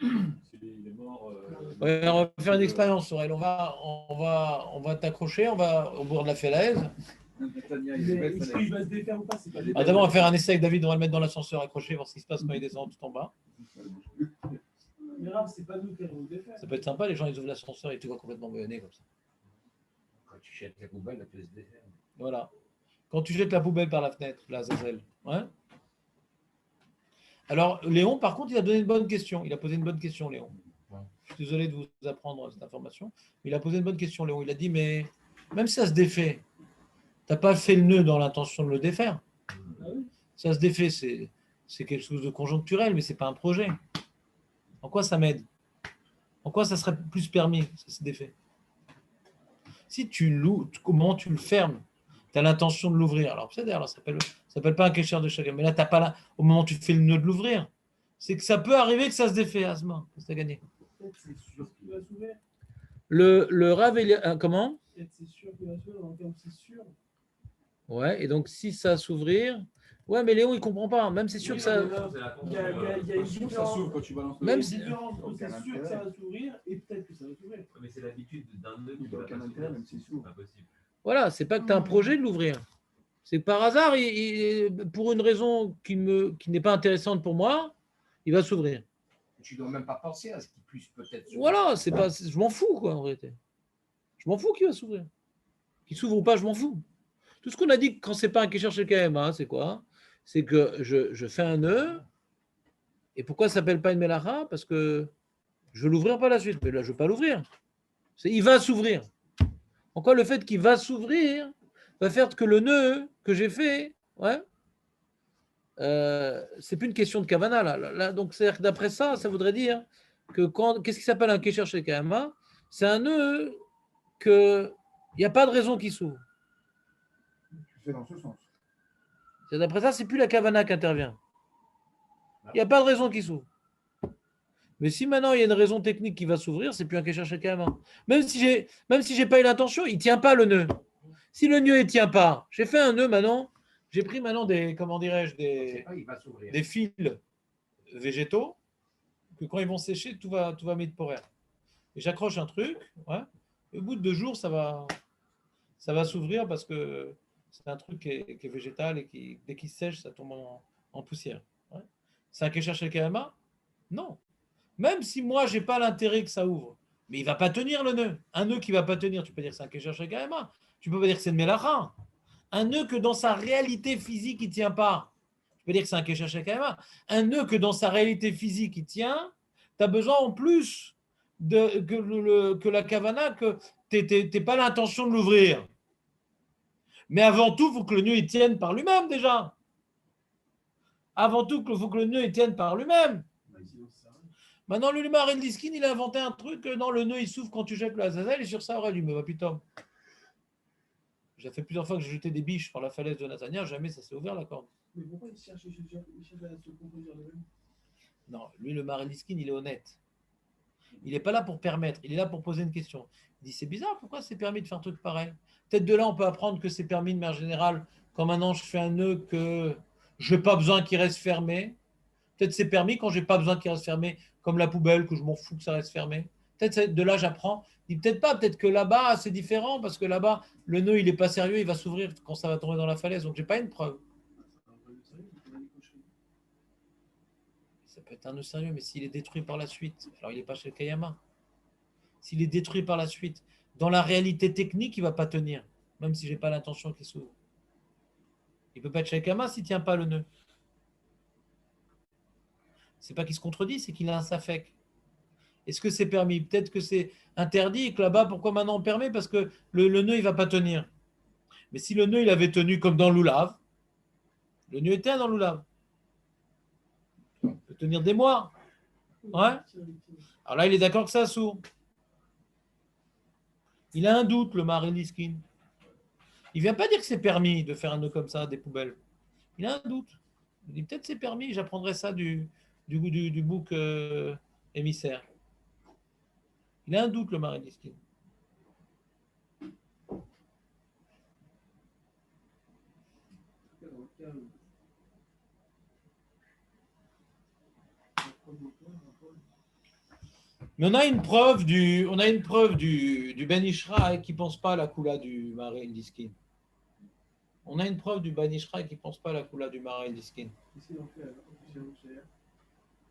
S4: Il est mort.
S1: Ouais, on va faire une expérience, Sorel. On va t'accrocher, on va au bord de la falaise.
S2: il va se défaire ou pas, c'est pas des...
S1: Ah, d'abord, on va faire un essai avec David, on va le mettre dans l'ascenseur accroché, voir ce qui se passe quand il descend tout en bas.
S2: Mais grave, c'est pas nous qui allons le défaire.
S1: Ça peut être sympa, les gens ils ouvrent l'ascenseur et tu vois complètement bouillonné comme ça.
S3: Quand tu jettes la poubelle, elle peut se défaire.
S1: Voilà. Quand tu jettes la poubelle par la fenêtre, là, Zazel. Ouais. Alors, Léon, par contre, il a donné une bonne question. Il a posé une bonne question, Léon. Je suis désolé de vous apprendre cette information. Mais il a posé une bonne question, Léon. Il a dit, mais même si ça se défait, tu n'as pas fait le nœud dans l'intention de le défaire. Ça se défait, c'est quelque chose de conjoncturel, mais ce n'est pas un projet. En quoi ça m'aide? En quoi ça serait plus permis, ça se défait? Si tu loues, comment tu le fermes? tu as l'intention de l'ouvrir. Alors, ça ne s'appelle pas un kécher de chacun. Mais là, t'as pas là, au moment où tu fais le nœud de l'ouvrir, c'est que ça peut arriver que ça se défait, Asma. Qu'est-ce que tu as gagné?
S2: C'est sûr qu'il va s'ouvrir.
S1: Le Rav, comment?
S2: C'est sûr qu'il va s'ouvrir, donc comme c'est sûr.
S1: Ouais, et donc si ça s'ouvrir. Ouais, mais Léon, il comprend pas. Même c'est sûr que ça.
S2: Il y a une
S4: Ça
S2: différence.
S4: s'ouvre quand tu balances le
S1: Même
S2: Même
S1: si-
S2: différence entre c'est sûr que ça va s'ouvrir et peut-être que ça va s'ouvrir.
S3: Mais c'est l'habitude d'un nœud qui
S5: Il n'y a
S3: va
S5: aucun
S3: pas
S5: intérêt,
S3: s'ouvrir,
S5: même s'il
S3: c'est
S5: s'ouvre.
S3: pas possible.
S1: Voilà, c'est pas que tu as un projet de l'ouvrir. C'est que par hasard, pour une raison qui n'est pas intéressante pour moi, il va s'ouvrir.
S3: Tu ne dois même pas penser à ce qu'il puisse peut-être s'ouvrir.
S1: Voilà, je m'en fous, quoi, en réalité. Je m'en fous qu'il va s'ouvrir. Qu'il s'ouvre ou pas, je m'en fous. Tout ce qu'on a dit quand c'est pas un Kesher chez KMA, c'est quoi? C'est que je fais un nœud. Et pourquoi ça s'appelle pas une Melacha? Parce que je veux l'ouvrir par la suite. Mais là, je ne veux pas l'ouvrir. Il va s'ouvrir. En quoi le fait qu'il va s'ouvrir va faire que le nœud que j'ai fait, ouais, c'est plus une question de Kavana. Là, donc, c'est-à-dire que d'après ça, ça voudrait dire que qu'est-ce qui s'appelle un Kesher chez KMA? C'est un nœud qu'il n'y a pas de raison qu'il s'ouvre.
S5: Tu fais dans ce sens.
S1: D'après ça, c'est plus la Kavana qui intervient. Il n'y a pas de raison qu'il s'ouvre. Mais si maintenant il y a une raison technique qui va s'ouvrir, c'est plus un Kesher chez KMA. Même si j'ai pas eu l'intention, il ne tient pas le nœud. Si le nœud ne tient pas, j'ai fait un nœud maintenant, j'ai pris maintenant des, comment dirais-je,
S3: Il va s'ouvrir.
S1: des fils végétaux que quand ils vont sécher, tout va m'éporer. Et j'accroche un truc, ouais, et au bout de 2 jours, ça va s'ouvrir parce que c'est un truc qui est végétal et qui, dès qu'il sèche, ça tombe en poussière. Ouais. C'est un Kesher chez KMA? Non. Même si moi, je n'ai pas l'intérêt que ça ouvre, mais il ne va pas tenir le nœud. Un nœud qui ne va pas tenir, tu peux dire que c'est un Kesher chez KMA. Tu peux pas dire que c'est une Melacha. Un nœud que dans sa réalité physique, il ne tient pas. Tu peux dire que c'est un Kesher chez KMA. Un nœud que dans sa réalité physique, il tient, tu as besoin en plus que la Kavana, que tu n'aies pas l'intention de l'ouvrir. Mais avant tout, il faut que le nœud il tienne par lui-même déjà. Avant tout, il faut que le nœud il tienne par lui-même. Maintenant, le Marin Diskin, il a inventé un truc, non, le nœud il s'ouvre quand tu jettes le Azazel et sur ça, aurait lui, mais putain. J'ai fait plusieurs fois que j'ai jeté des biches sur la falaise de Nathania, jamais ça s'est ouvert la corde.
S2: Mais pourquoi il cherche à se composer lui-même?
S1: Non, lui, le Marin Diskin, il est honnête. Il n'est pas là pour permettre, il est là pour poser une question. Il dit, c'est bizarre, pourquoi c'est permis de faire un truc pareil? Peut-être de là, on peut apprendre que c'est permis de manière générale, quand maintenant je fais un nœud que je n'ai pas besoin qu'il reste fermé. Peut-être c'est permis quand je n'ai pas besoin qu'il reste fermé, comme la poubelle, que je m'en fous que ça reste fermé. Peut-être de là, j'apprends. Il dit peut-être pas, peut-être que là-bas, c'est différent, parce que là-bas, le nœud, il n'est pas sérieux, il va s'ouvrir quand ça va tomber dans la falaise. Donc, je n'ai pas une preuve. Ça peut être un nœud sérieux, mais s'il est détruit par la suite, alors il n'est pas chez le Kayama. S'il est détruit par la suite, dans la réalité technique, il ne va pas tenir, même si je n'ai pas l'intention qu'il s'ouvre. Il ne peut pas être chez le Kayama s'il ne tient pas le nœud. C'est pas qu'il se contredit, c'est qu'il a un safek. Est-ce que c'est permis? Peut-être que c'est interdit et que là-bas, pourquoi maintenant on permet? Parce que le nœud, il ne va pas tenir. Mais si le nœud, il avait tenu comme dans l'oulave, le nœud était dans l'oulave. Il peut tenir des mois. Ouais. Alors là, il est d'accord que ça s'ouvre. Il a un doute, le Marin Diskin. Il ne vient pas dire que c'est permis de faire un nœud comme ça, des poubelles. Il a un doute. Il dit peut-être c'est permis, j'apprendrai ça du bouc émissaire. Il a un doute, le Marin Diskin. Mais on a une preuve du Ben Ishraï qui ne pense pas à la coula du Marin Diskin. On a une preuve du Ben Ishraï qui ne pense pas à la coula du Marin Diskin.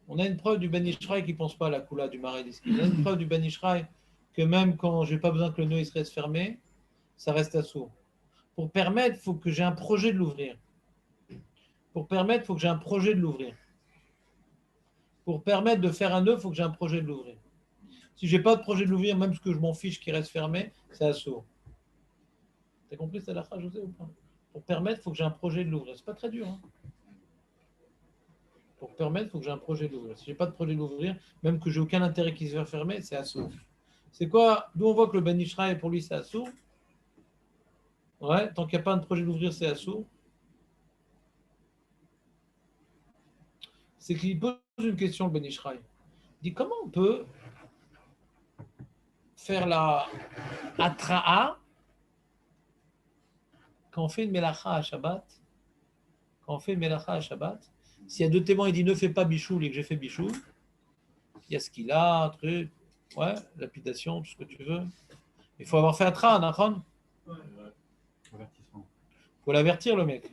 S1: On a une preuve du Ben Ishraï qui ne pense pas à la coula du Marin Diskin. On a une preuve du Ben Ishraï que même quand je n'ai pas besoin que le nœud il se reste fermé, ça reste assourd. Pour permettre, il faut que j'ai un projet de l'ouvrir. Pour permettre, il faut que j'ai un projet de l'ouvrir. Pour permettre de faire un nœud, il faut que j'ai un projet de l'ouvrir. Si je n'ai pas de projet de l'ouvrir, même ce que je m'en fiche qui reste fermé, c'est assourd. Tu as compris ça, la phrase, José, ou pas? Pour permettre, il faut que j'ai un projet de l'ouvrir. C'est pas très dur. Hein. Pour permettre, il faut que j'ai un projet de l'ouvrir. Si je n'ai pas de projet de l'ouvrir, même que j'ai aucun intérêt qu'il se fasse fermer, c'est assourd. C'est quoi? D'où on voit que le Ben Ishraï, pour lui, c'est assourd. Ouais, tant qu'il n'y a pas un projet d'ouvrir, c'est assourd. C'est qu'il pose une question, le Ben Ishraï. Il dit comment on peut faire la atra'a quand on fait une melacha à Shabbat. Quand on fait une melacha à Shabbat, s'il y a deux témoins, il dit ne fais pas bichoul et que j'ai fait bichoul, il y a ce qu'il a, truc, ouais, lapidation, tout ce que tu veux. Il faut avoir fait atra, Nachon.
S4: Avertissement.
S1: Il faut l'avertir, le mec.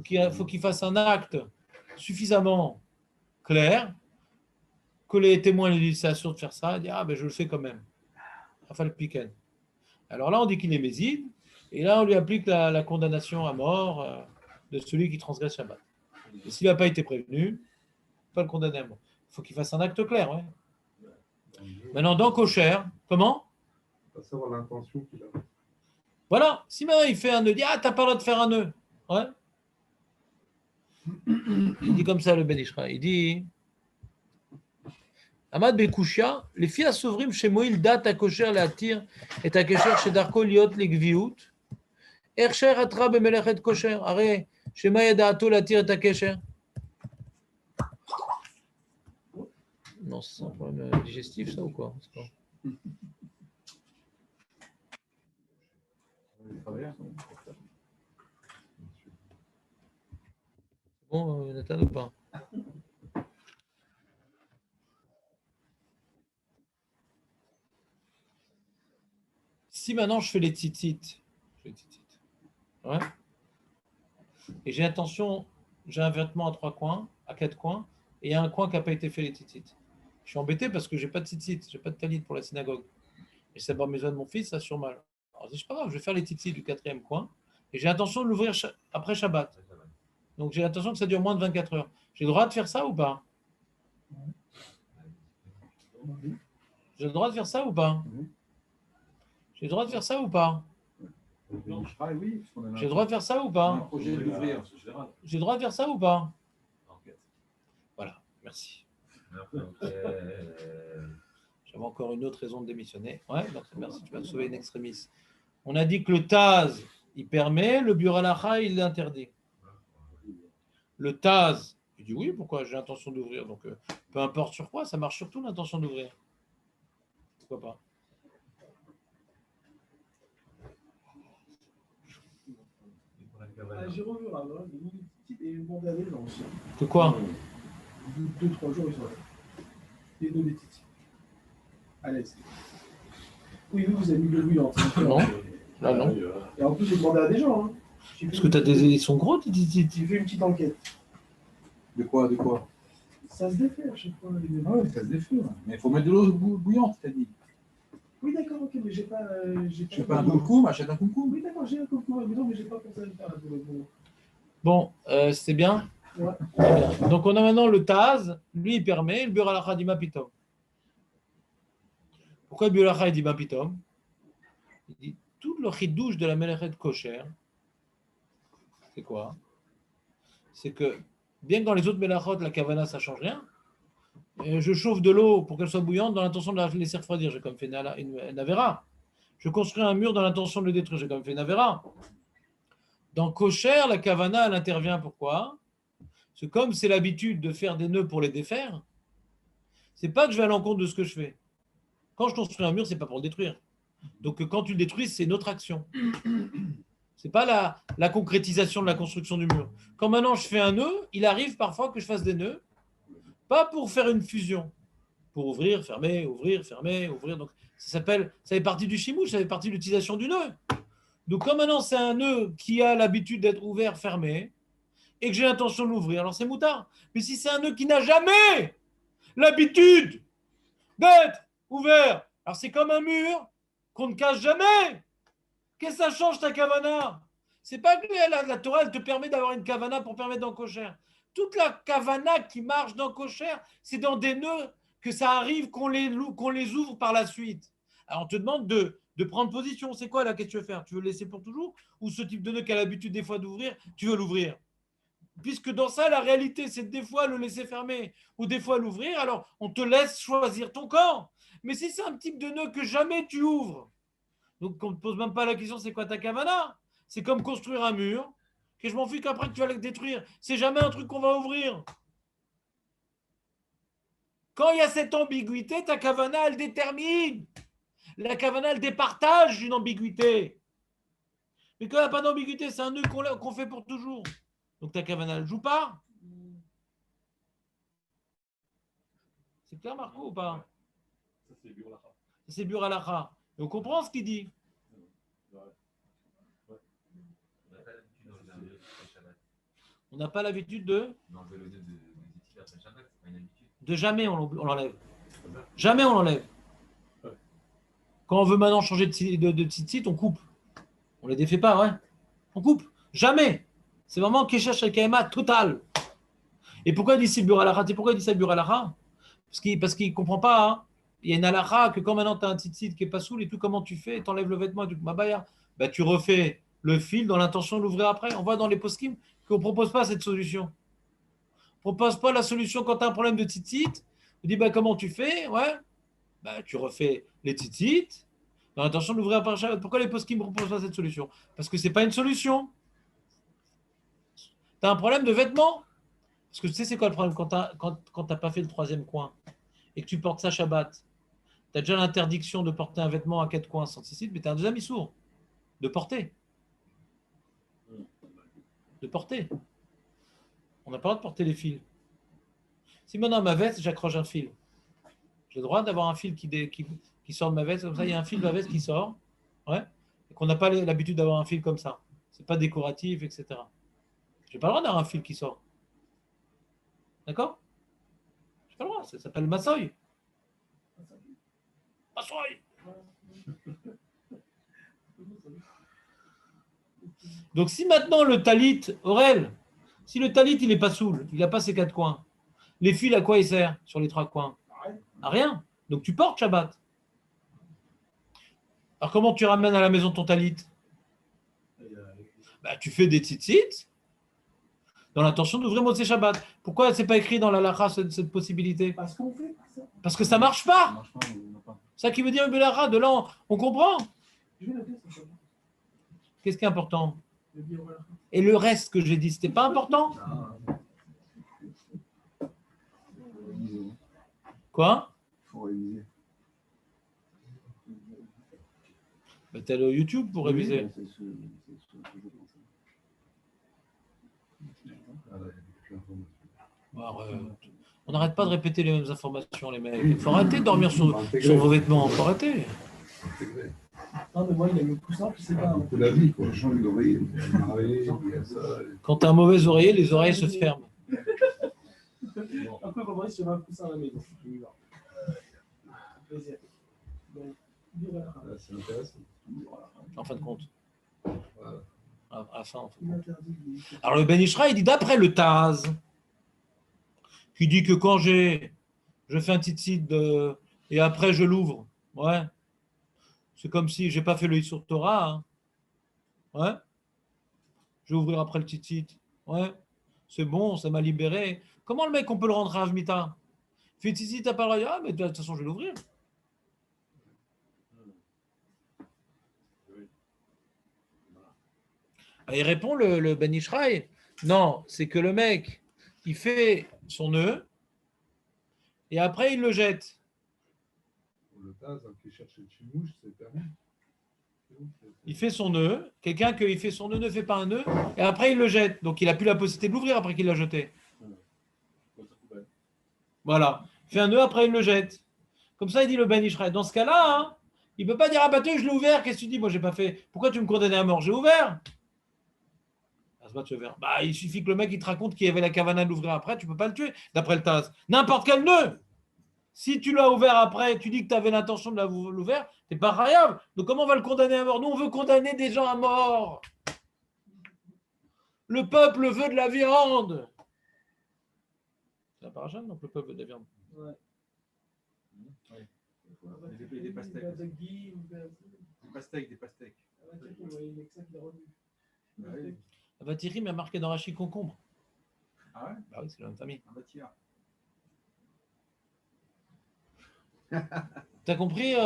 S1: Il faut qu'il fasse un acte suffisamment clair que les témoins lui disent c'est assurd de faire ça. Il dit ah ben je le fais quand même. Rafal Piken. Alors là on dit qu'il est méside et là on lui applique la condamnation à mort de celui qui transgresse Shabbat. Et s'il n'a pas été prévenu, pas le condamner à mort. Il faut qu'il fasse un acte clair. Ouais. Maintenant dans Kosher, comment?
S2: Pas savoir l'intention qu'il a.
S1: Voilà. Si maintenant il fait un nœud, il dit ah t'as pas le droit de faire un nœud. Ouais. Il dit comme ça le Ben Ishraï. Il dit Amad Bekouchia, les filles à Sovrim chez Moïl dat à Kosher la tire et à Kesher chez Darko Liot l'Egviout. Ercher atra bemelechet Kosher. Arrête, chez Mayada Ato la tire et à Kesher. Non, c'est un problème digestif ça ou quoi? Bon, Nathan ou pas? Si maintenant je fais les tzitzit, ouais, et j'ai intention, j'ai un vêtement à 3 coins, à 4 coins, et il y a un coin qui n'a pas été fait les tzitzit. Je suis embêté parce que j'ai pas de tzitzit, j'ai pas de talit pour la synagogue. Et c'est pas besoin de mon fils, ça sur mal. Alors c'est pas grave, je vais faire les tzitzit du 4e coin, et j'ai intention de l'ouvrir après Shabbat. Donc j'ai l'intention que ça dure moins de 24 heures. J'ai le droit de faire ça ou pas? J'ai le droit de faire ça ou pas? J'ai le droit de faire ça ou pas? J'ai le droit de faire ça ou pas? J'ai le droit de faire ça ou pas? Voilà, merci. J'avais encore une autre raison de démissionner. Ouais, merci, tu m'as sauvé une extrémiste. On a dit que le Taz, il permet, le Buralacha, il l'interdit. Le Taz, il dit oui, pourquoi j'ai l'intention d'ouvrir. Donc, peu importe sur quoi, ça marche surtout l'intention d'ouvrir. Pourquoi pas?
S2: J'ai revu Rav, et ils m'ont demandé dans aussi.
S1: De quoi?
S2: 2-3 jours, ils sont là. Les deux des titis. À l'est. Oui, vous avez mis de l'huile en train.
S1: Non, là non.
S2: Et en plus, j'ai demandé à des gens. Hein.
S1: Parce que ils sont gros, tes
S2: J'ai fait une petite enquête.
S5: De quoi?
S2: Ça se défait à chaque fois.
S5: Ah oui, ça se défait. Ouais. Mais il faut mettre de l'eau bouillante, t'as dit.
S2: Oui, d'accord, ok, mais j'ai pas.
S5: Je sais pas un concombre, achète un concombre.
S2: Oui, d'accord, j'ai un concombre, mais j'ai pas pensé à le faire.
S1: Bon, c'est bien.
S2: Ouais.
S1: Bien. Donc on a maintenant le Taz, lui il permet, le Buralacha dit Mapitom. Pourquoi le Buralacha dit Mapitom? Il dit tout le chidouche de la Melechet Kosher, c'est quoi? C'est que bien que dans les autres Melachot, la Kavana ça ne change rien, je chauffe de l'eau pour qu'elle soit bouillante dans l'intention de la laisser refroidir, j'ai comme fait une Avera. Je construis un mur dans l'intention de le détruire, j'ai comme fait une Avera. Dans Kosher, la Kavana elle intervient pourquoi? C'est comme c'est l'habitude de faire des nœuds pour les défaire, c'est pas que je vais à l'encontre de ce que je fais. Quand je construis un mur, c'est pas pour le détruire. Donc quand tu le détruis, c'est une autre action. C'est pas la concrétisation de la construction du mur. Quand maintenant je fais un nœud, il arrive parfois que je fasse des nœuds, pas pour faire une fusion, pour ouvrir, fermer, ouvrir, fermer, ouvrir. Donc ça fait partie du chimouche, ça fait partie de l'utilisation du nœud. Donc comme maintenant c'est un nœud qui a l'habitude d'être ouvert, fermé, et que j'ai l'intention de l'ouvrir, alors c'est moutard. Mais si c'est un nœud qui n'a jamais l'habitude d'être ouvert, alors c'est comme un mur qu'on ne casse jamais. Qu'est-ce que ça change ta kavana? C'est pas que la Torah elle te permet d'avoir une kavana pour permettre d'en kosher. Toute la kavana qui marche dans kosher, c'est dans des nœuds que ça arrive qu'on les ouvre par la suite. Alors on te demande de prendre position. C'est quoi là? Qu'est-ce que tu veux faire? Tu veux le laisser pour toujours? Ou ce type de nœud qui a l'habitude des fois d'ouvrir, tu veux l'ouvrir? Puisque dans ça, la réalité, c'est des fois le laisser fermer ou des fois l'ouvrir, alors on te laisse choisir ton camp. Mais si c'est un type de nœud que jamais tu ouvres, Donc, on ne te pose même pas la question, c'est quoi ta kavana? C'est comme construire un mur, que je m'en fiche qu'après que tu vas le détruire. C'est jamais un truc qu'on va ouvrir. Quand il y a cette ambiguïté, ta kavana, elle détermine. La kavana, elle départage une ambiguïté. Mais quand il n'y a pas d'ambiguïté, c'est un nœud qu'on fait pour toujours. Donc ta kavana, elle ne joue pas. C'est clair, Marco, ou pas?
S4: Ça, c'est Burlacha.
S1: C'est Buralacha. Et on comprend ce qu'il dit. On n'a pas l'habitude de jamais on l'enlève. Jamais on l'enlève. Quand on veut maintenant changer de tzitzit, on coupe. On les défait pas, ouais. On coupe. Jamais. C'est vraiment Kesha Shekema total. Et pourquoi il dit c'est Buralacha? Et pourquoi il dit ça Buralacha? Parce qu'il ne comprend pas. Hein. Il y a une halakha que quand maintenant tu as un tzitzit qui n'est pas saoul et tout, comment tu fais? Tu enlèves le vêtement et tout. Bah, tu refais le fil dans l'intention de l'ouvrir après. On voit dans les poskim qu'on ne propose pas cette solution. On ne propose pas la solution quand tu as un problème de tzitzit. On dit bah, comment tu fais? Ouais. Bah, tu refais les tzitzit dans l'intention de l'ouvrir après Shabbat. Pourquoi les poskim ne proposent pas cette solution? Parce que ce n'est pas une solution. Tu as un problème de vêtements. Parce que tu sais, c'est quoi le problème quand tu n'as pas fait le troisième coin et que tu portes ça Shabbat? Tu as déjà l'interdiction de porter un vêtement à 4 coins sans tzitzit, mais tu as un deuxième issour de porter. De porter. On n'a pas le droit de porter les fils. Si maintenant ma veste, j'accroche un fil, j'ai le droit d'avoir un fil qui sort de ma veste, comme ça, il y a un fil de ma veste qui sort, ouais, et qu'on n'a pas l'habitude d'avoir un fil comme ça. C'est pas décoratif, etc. J'ai pas le droit d'avoir un fil qui sort. D'accord? J'ai pas le droit, ça s'appelle massoy. Massoy. Donc si maintenant le talit, Aurel, si le talit il n'est pas saoul, il n'a pas ses 4 coins, les fils à quoi il sert sur les 3 coins? À rien. Donc tu portes Shabbat. Alors comment tu ramènes à la maison ton talit? Bah, tu fais des tzitzit dans l'intention d'ouvrir Motzei Shabbat. Pourquoi c'est pas écrit dans la lacha cette possibilité?
S2: Parce qu'on fait ça.
S1: Parce que ça marche pas.
S4: Ça marche pas, on n'a pas.
S1: Ça qui veut dire Belacha, de là on comprend.
S2: Je vais noter ça.
S1: Qu'est-ce qui est important?
S2: Le bio, voilà.
S1: Et le reste que j'ai dit, c'était pas important? Quoi?
S5: Il faut réviser.
S1: Bah, t'as le YouTube pour réviser.
S5: C'est ce que je pense.
S1: Bah, on n'arrête pas de répéter les mêmes informations, les mecs. Il faut arrêter de dormir sur vos vêtements. Il faut arrêter.
S2: Non, mais moi, il a mis le coussin, puis c'est pas.
S5: Beaucoup la vie, quoi. Changer d'oreiller.
S1: Quand tu as un mauvais oreiller, les oreilles se ferment.
S2: Un peu comme si j'avais un coussin à la maison. Plaisir. Donc, bio, voilà.
S5: C'est intéressant.
S1: En fin de compte.
S5: Voilà.
S1: À la fin, en fin de
S2: Il
S1: compte.
S2: interdit de-
S1: Alors le Ben Ishra, il dit d'après le Taz, qui dit que quand je fais un tzitzit et après je l'ouvre, ouais, c'est comme si j'ai pas fait le Yissur Torah, hein. Ouais, je vais ouvrir après le tzitzit, ouais, c'est bon, ça m'a libéré. Comment le mec on peut le rendre à Avmita? Fait tzitzit, t'as pas le droit, ah mais de toute façon je vais l'ouvrir. Il répond le Ben Ishraï, non, c'est que le mec, il fait son nœud et après il le jette.
S5: Le Taz, qui cherche le chimouche, c'est permis.
S1: Il fait son nœud, quelqu'un qui fait son nœud ne fait pas un nœud et après il le jette. Donc il n'a plus la possibilité de l'ouvrir après qu'il l'a jeté. Voilà. Il fait un nœud, après il le jette. Comme ça, il dit le Ben Ishraï. Dans ce cas-là, hein, il ne peut pas dire ah bah tu je l'ai ouvert, qu'est-ce que tu dis? Moi j'ai pas fait. Pourquoi tu me condamnes à mort? J'ai ouvert. Bah, il suffit que le mec il te raconte qu'il y avait la kavana de l'ouvrir après, tu peux pas le tuer, d'après le Taz. N'importe quel nœud. Si tu l'as ouvert après, tu dis que tu avais l'intention de l'ouvrir, t'es pas rayable. Donc comment on va le condamner à mort? Nous, on veut condamner des gens à mort. Le peuple veut de la viande. C'est la paracha, donc le peuple veut de la viande.
S2: Ouais.
S5: Des pastèques. Des pastèques.
S1: Vatiri m'a marqué dans Rachid concombre.
S5: Ah ouais?
S1: Bah oui, c'est la même famille.
S5: Ah bah tiens.
S1: T'as compris,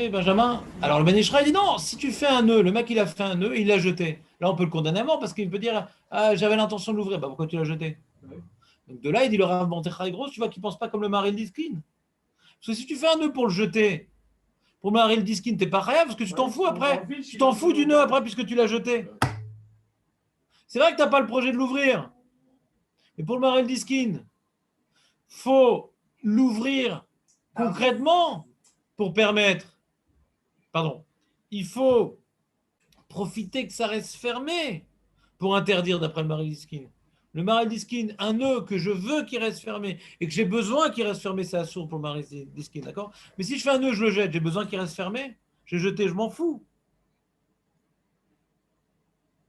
S1: Benjamin? Alors le Ben Ishraï dit non, si tu fais un nœud, le mec il a fait un nœud, il l'a jeté. Là on peut le condamner à mort parce qu'il peut dire ah, j'avais l'intention de l'ouvrir, bah pourquoi tu l'as jeté? Donc de là il dit le Rav Mordechai Gross, tu vois qu'il pense pas comme le Maharil Diskin. Parce que si tu fais un nœud pour le jeter, pour le Maharil Diskin, t'es pas rien parce que tu t'en fous après. Tu t'en fous du nœud après puisque tu l'as jeté. C'est vrai que t'as pas le projet de l'ouvrir. Mais pour le Maharil Diskin, faut l'ouvrir concrètement pour permettre. Pardon. Il faut profiter que ça reste fermé pour interdire d'après le Maridiskin. Le Maridiskin, un nœud que je veux qu'il reste fermé et que j'ai besoin qu'il reste fermé, c'est assourd pour le Maridiskin, d'accord? Mais si je fais un nœud, je le jette, j'ai besoin qu'il reste fermé, j'ai jeté, je m'en fous.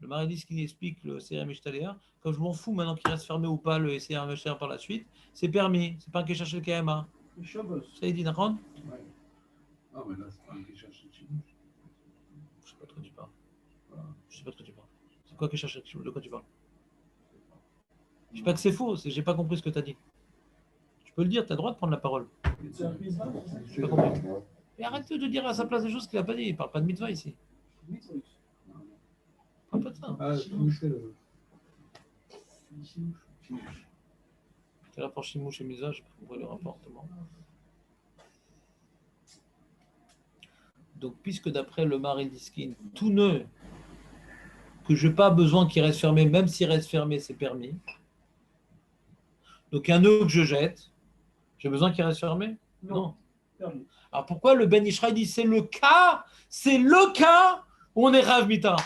S1: Le Maridiskin explique le CRM Ishtaléa, comme je m'en fous maintenant qu'il reste fermé ou pas le CRM Ishtaléa par la suite, c'est permis, c'est pas un Kesher Shel KMA. Ça il dit, d'accord?
S4: Ah, mais là, c'est pas un Kesher Shel Chimush.
S1: Je sais pas de quoi tu parles. Je sais pas de quoi tu parles. C'est quoi Kesher Shel Chimush? De quoi tu parles? Je sais pas que c'est faux, j'ai pas compris ce que tu as dit. Tu peux le dire, tu as le droit de prendre la parole. Je pas compris. Mais arrête de dire à sa place des choses qu'il a pas dit. Il parle pas de mitzvah ici. Il parle pas de ça.
S4: Ah, Chimush, c'est le.
S1: C'est le rapport Shimouch et mitzvah, je pas compris le rapportement. Donc, puisque d'après le Maridiskin, tout nœud que je n'ai pas besoin qu'il reste fermé, même s'il reste fermé, c'est permis. Donc, un nœud que je jette, j'ai besoin qu'il reste fermé? Non. Alors, pourquoi le Ben Ishraï dit c'est le cas où on est Rav Mitar?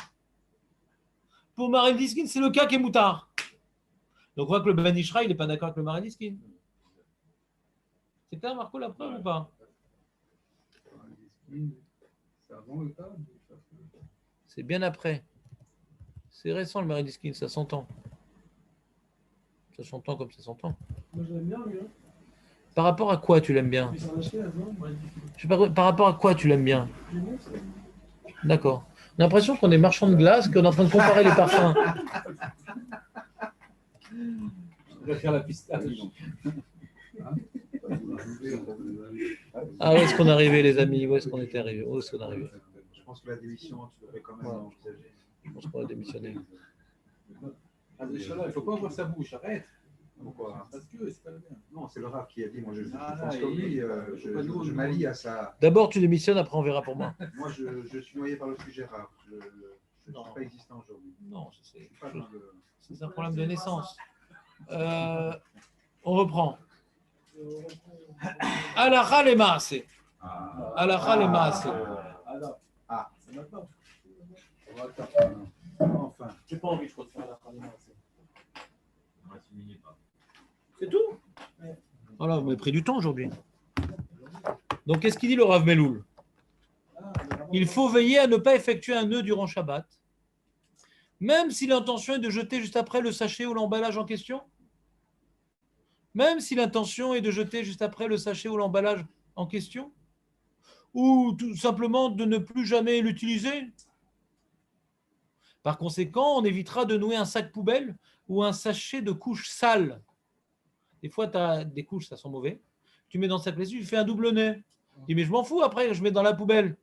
S1: Pour Maridiskin, c'est le cas qui est Moutar. Donc, on voit que le Ben Ishraï, il n'est pas d'accord avec le Maridiskin. C'est clair, Marco, la preuve ou pas?
S4: C'est avant le cas.
S1: C'est bien après. C'est récent le Maridiskin, ça s'entend. Ça s'entend comme ça s'entend.
S2: Moi, je l'aime bien, lui.
S1: Par rapport à quoi tu l'aimes bien?
S2: Il s'en achetait là-dedans.
S1: Je sais pas, par rapport à quoi tu l'aimes bien? D'accord. On a l'impression qu'on est marchand de glace, qu'on est en train de comparer les parfums.
S3: Je vais faire la pistache.
S1: Ah, où est-ce qu'on est arrivé, les amis? Où est-ce qu'on était arrivé? Où est-ce qu'on est arrivé?
S5: Je pense que la démission, tu devrais quand même
S1: Voilà.
S5: envisager.
S1: Je pense qu'on a démissionné.
S3: Il ne faut pas ouvrir sa bouche, arrête.
S5: Pourquoi?
S3: Parce que c'est pas bien.
S5: Non, c'est le Rav qui a dit, moi je
S3: Ah,
S5: pense
S3: là,
S5: comme lui, je m'allie à ça.
S1: D'abord, tu démissionnes, après on verra pour moi.
S5: Moi je suis noyé par le sujet Rav. Je ne
S1: Non.
S5: suis pas existant aujourd'hui.
S1: Non,
S5: Je suis pas dans le-
S1: c'est un problème de naissance. On reprend. Alacha le maaseh. Alacha le maaseh.
S2: C'est maintenant.
S5: On va faire maintenant. Enfin.
S2: J'ai pas envie, je crois, de faire la fin.
S1: C'est tout? Voilà, vous m'avez pris du temps aujourd'hui. Donc, qu'est-ce qu'il dit le Rav Meloul? Il faut veiller à ne pas effectuer un nœud durant Shabbat, même si l'intention est de jeter juste après le sachet ou l'emballage en question. Même si l'intention est de jeter juste après le sachet ou l'emballage en question. Ou tout simplement de ne plus jamais l'utiliser. Par conséquent, on évitera de nouer un sac poubelle ou un sachet de couches sales. Des fois, tu as des couches, ça sent mauvais. Tu mets dans le sac lessive, tu fais un double nœud. Tu dis, mais je m'en fous, après, je mets dans la poubelle.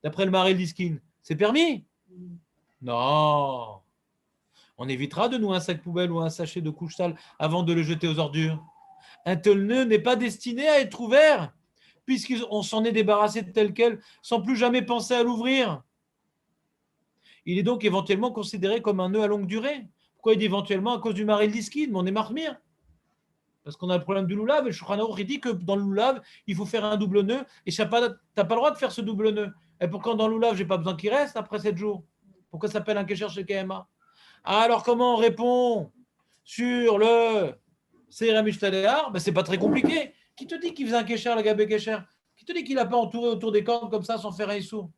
S1: D'après le Maharil Diskin, c'est permis? Non. On évitera de nouer un sac poubelle ou un sachet de couches sales avant de le jeter aux ordures. Un tel nœud n'est pas destiné à être ouvert, puisqu'on s'en est débarrassé tel quel, sans plus jamais penser à l'ouvrir. Il est donc éventuellement considéré comme un nœud à longue durée. Pourquoi il dit éventuellement? À cause du Maharil Diskin, mais on est marmire. Parce qu'on a le problème du loulav, et le Shulchan Aruch, il dit que dans le loulav, il faut faire un double nœud, et tu n'as pas le droit de faire ce double nœud. Et pourquoi dans le loulav, je n'ai pas besoin qu'il reste après 7 jours? Pourquoi ça s'appelle un Kesher chez KMA? Alors comment on répond sur le CRM Ishtaléar? Ben, c'est pas très compliqué. Qui te dit qu'il faisait un Kesher, la Gabé Kesher? Qui te dit qu'il n'a pas entouré autour des cordes comme ça sans faire un Issour?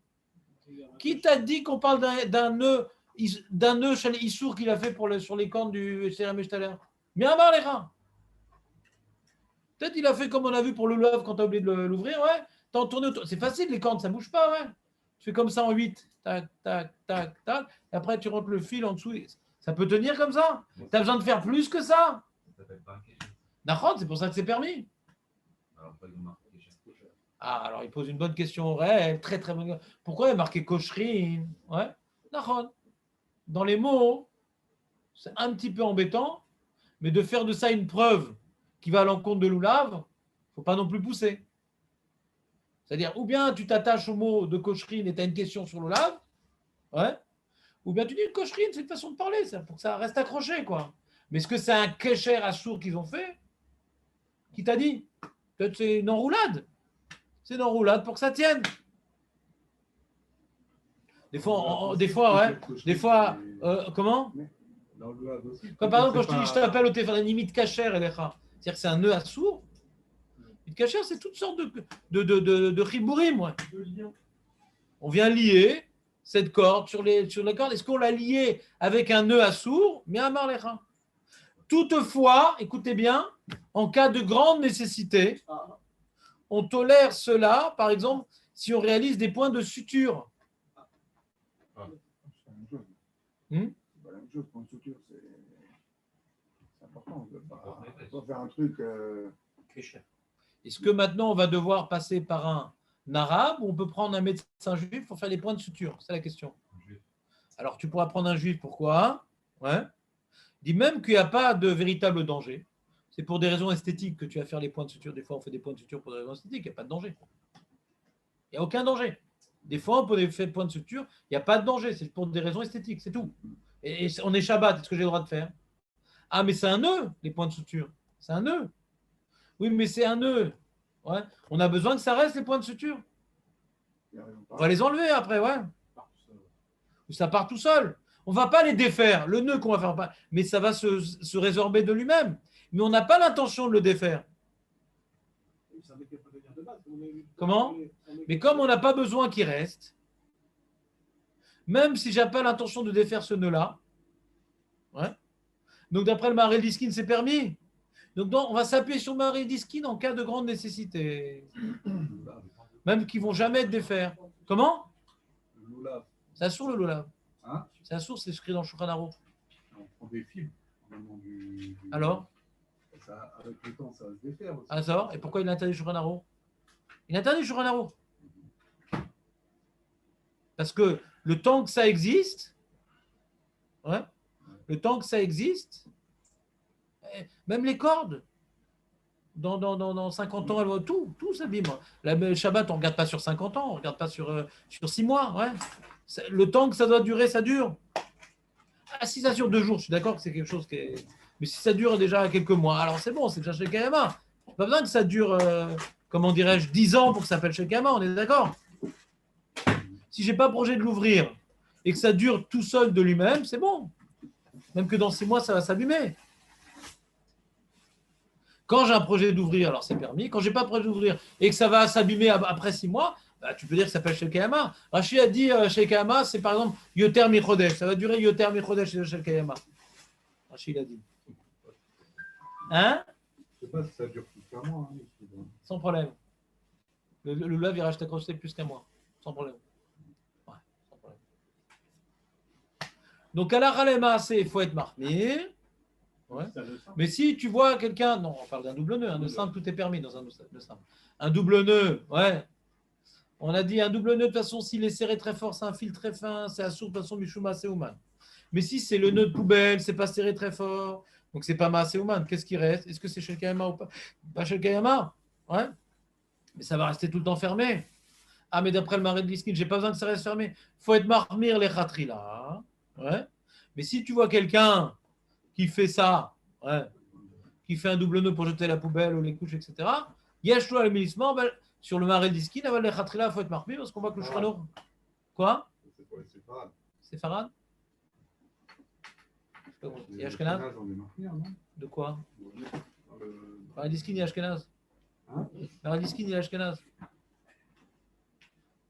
S1: Qui t'a dit qu'on parle d'un nœud chez les Issour qu'il a fait sur les cordes du CRM Ishtaléar? Bien barre les reins. Peut-être il a fait comme on a vu pour le love quand tu as oublié de l'ouvrir, ouais. T'as entourné autour. C'est facile, les cordes, ça ne bouge pas, ouais. Tu fais comme ça en 8. Tac, tac, tac, tac. Et après, tu rentres le fil en dessous. Ça peut tenir comme ça. Tu as besoin de faire plus que ça.
S3: Ça s'appelle pas un Kesher.
S1: D'accord, c'est pour ça que c'est permis.
S3: Alors, pas de marque Kesher.
S1: Ah, alors il pose une bonne question réelle, très très bonne. Pourquoi il y a marqué Koshrin? Ouais, d'accord. Dans les mots, c'est un petit peu embêtant, mais de faire de ça une preuve qui va à l'encontre de l'oulav, il ne faut pas non plus pousser. C'est-à-dire, ou bien tu t'attaches au mot de Koshrin et tu as une question sur l'oulav, ouais, ou bien tu dis Koshrin, c'est une façon de parler, ça, pour que ça reste accroché, quoi. Mais est-ce que c'est un kécher assour qu'ils ont fait? Qui t'a dit? Peut-être c'est une enroulade. C'est une enroulade pour que ça tienne. Des fois, ouais. Des fois, comment? Comme par exemple, quand je te dis, je t'appelle au téléphone, une limite cachère, c'est-à-dire que c'est un nœud à sourd. Limite cachère, c'est toutes sortes de ribourim, ouais. On vient lier cette corde sur la corde. Est-ce qu'on l'a liée avec un nœud à sourd? Mais à marlecha. Toutefois, écoutez bien, en cas de grande nécessité, on tolère cela, par exemple, si on réalise des points de suture.
S4: C'est la même chose.
S1: Hmm?
S4: C'est pas la même chose. Pour une suture, c'est important. On ne peut pas faire un truc.
S1: Est-ce que maintenant on va devoir passer par un arabe ou on peut prendre un médecin juif pour faire les points de suture? C'est la question. Alors tu pourras prendre un juif, pourquoi? Ouais. Il dit même qu'il n'y a pas de véritable danger. C'est pour des raisons esthétiques que tu vas faire les points de suture. Des fois on fait des points de suture pour des raisons esthétiques, il n'y a pas de danger. Il n'y a aucun danger. Des fois on peut faire des points de suture, il n'y a pas de danger, c'est pour des raisons esthétiques, c'est tout. Et on est Shabbat, est-ce que j'ai le droit de faire? Ah mais c'est un nœud, les points de suture. C'est un nœud. Oui, mais c'est un nœud. Ouais. On a besoin que ça reste, les points de suture. On va les enlever après, ouais. Ou ça part tout seul. On ne va pas les défaire. Le nœud qu'on va faire, mais ça va se résorber de lui-même. Mais on n'a pas l'intention de le défaire. Comment? Mais comme on n'a pas besoin qu'il reste, même si je n'ai pas l'intention de défaire ce nœud-là, ouais. Donc d'après le Maharil Diskin, c'est permis. Donc, on va s'appuyer sur Maharil Diskin en cas de grande nécessité. Même qu'ils ne vont jamais être défaire. Comment? Ça sourd le loulav.
S4: Hein?
S1: Ça sourd, c'est écrit dans le Shulchan Aruch.
S4: On prend des fibres.
S1: Alors?
S4: Avec le temps, ça va se défaire aussi.
S1: Alors? Et pourquoi il interdit le Shulchan Aruch? Il interdit le Shulchan Aruch. Parce que le temps que ça existe, ouais, le temps que ça existe, même les cordes, dans 50 ans, tout s'abîme. Le Shabbat, on ne regarde pas sur 50 ans, on ne regarde pas sur 6 mois. Ouais. Le temps que ça doit durer, ça dure. Ah, si ça dure 2 jours, je suis d'accord que c'est quelque chose qui est... Mais si ça dure déjà quelques mois, alors c'est bon, c'est déjà chez Kayama. Il n'y a pas besoin que ça dure, comment dirais-je, 10 ans pour que ça s'appelle chez Kayama, on est d'accord? Si je n'ai pas projet de l'ouvrir et que ça dure tout seul de lui-même, c'est bon. Même que dans 6 mois, ça va s'abîmer. Quand j'ai un projet d'ouvrir, alors c'est permis. Quand je n'ai pas de projet d'ouvrir et que ça va s'abîmer après 6 mois, bah, tu peux dire que ça s'appelle chez Kayama. Rachid a dit chez Kayama, c'est par exemple Yoter Michodesh. Ça va durer Yoter Michodesh chez Kayama. Rachid a dit. Hein?
S4: Je ne sais pas si ça dure plus qu'un mois. Hein,
S1: sans problème. Le lave, il reste accroché plus qu'un mois. Sans problème. Ouais, sans problème. Donc, à la ralema, il faut être marmir. Ouais. Mais si tu vois quelqu'un, non, on parle d'un double nœud, un nœud simple, tout est permis dans un nœud simple. Un double nœud, ouais. On a dit un double nœud, de toute façon, s'il est serré très fort, c'est un fil très fin, c'est assourd, de toute façon, Mishuma, c'est Ouman. Mais si c'est le nœud de poubelle, c'est pas serré très fort, donc c'est pas Maasé Ouman, qu'est-ce qui reste? Est-ce que c'est chez le Kayama ou pas? Pas chez le Kayama, ouais. Mais ça va rester tout le temps fermé. Ah, mais d'après le Maharil Diskin, j'ai pas besoin que ça reste fermé. Il faut être marmir les khatri là. Ouais. Mais si tu vois quelqu'un qui fait ça, ouais, qui fait un double nœud pour jeter la poubelle ou les couches, etc., Yeshua le milissement, ben, sur le Maharil Diskin, les khatri là, il faut être marmir parce qu'on voit que le Shulchan Aruch. Quoi?
S4: C'est pour les séfarades.
S1: C'est Farad? Il y a Ashkenaz? De quoi? Maharil Diskin, il y a Ashkenaz. Maharil Diskin, il y a Ashkenaz.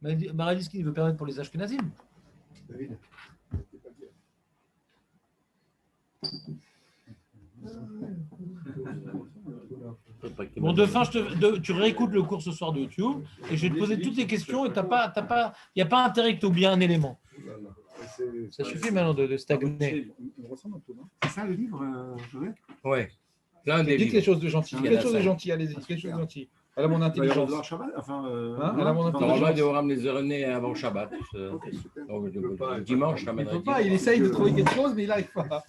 S1: Maharil Diskin, il veut permettre pour les Ashkenazim.
S4: David.
S1: Bon, de fin, tu réécoutes le cours ce soir de YouTube et je vais te poser toutes les questions et il n'y a pas intérêt que tu oublies un élément. Ça suffit maintenant de stagner.
S3: C'est ça le livre, Joël?
S6: Ouais. Plein des
S1: Dites
S6: livres.
S1: les choses de gentil.
S6: Il y en a
S1: Quelque chose de
S6: cinq.
S1: gentil, allez-y. Quelque chose de gentil.
S3: Elle a mon
S4: Il va y
S3: intelligence.
S4: avoir Shabbat, enfin,
S3: Hein, elle a mon
S4: enfin,
S6: Normalement, il doit ramener les renées avant Shabbat.
S4: Ok, super.
S6: Donc, dimanche, je
S3: Il
S6: ramènerai
S3: peut pas, il essaye de trouver quelque chose, mais il n'arrive pas.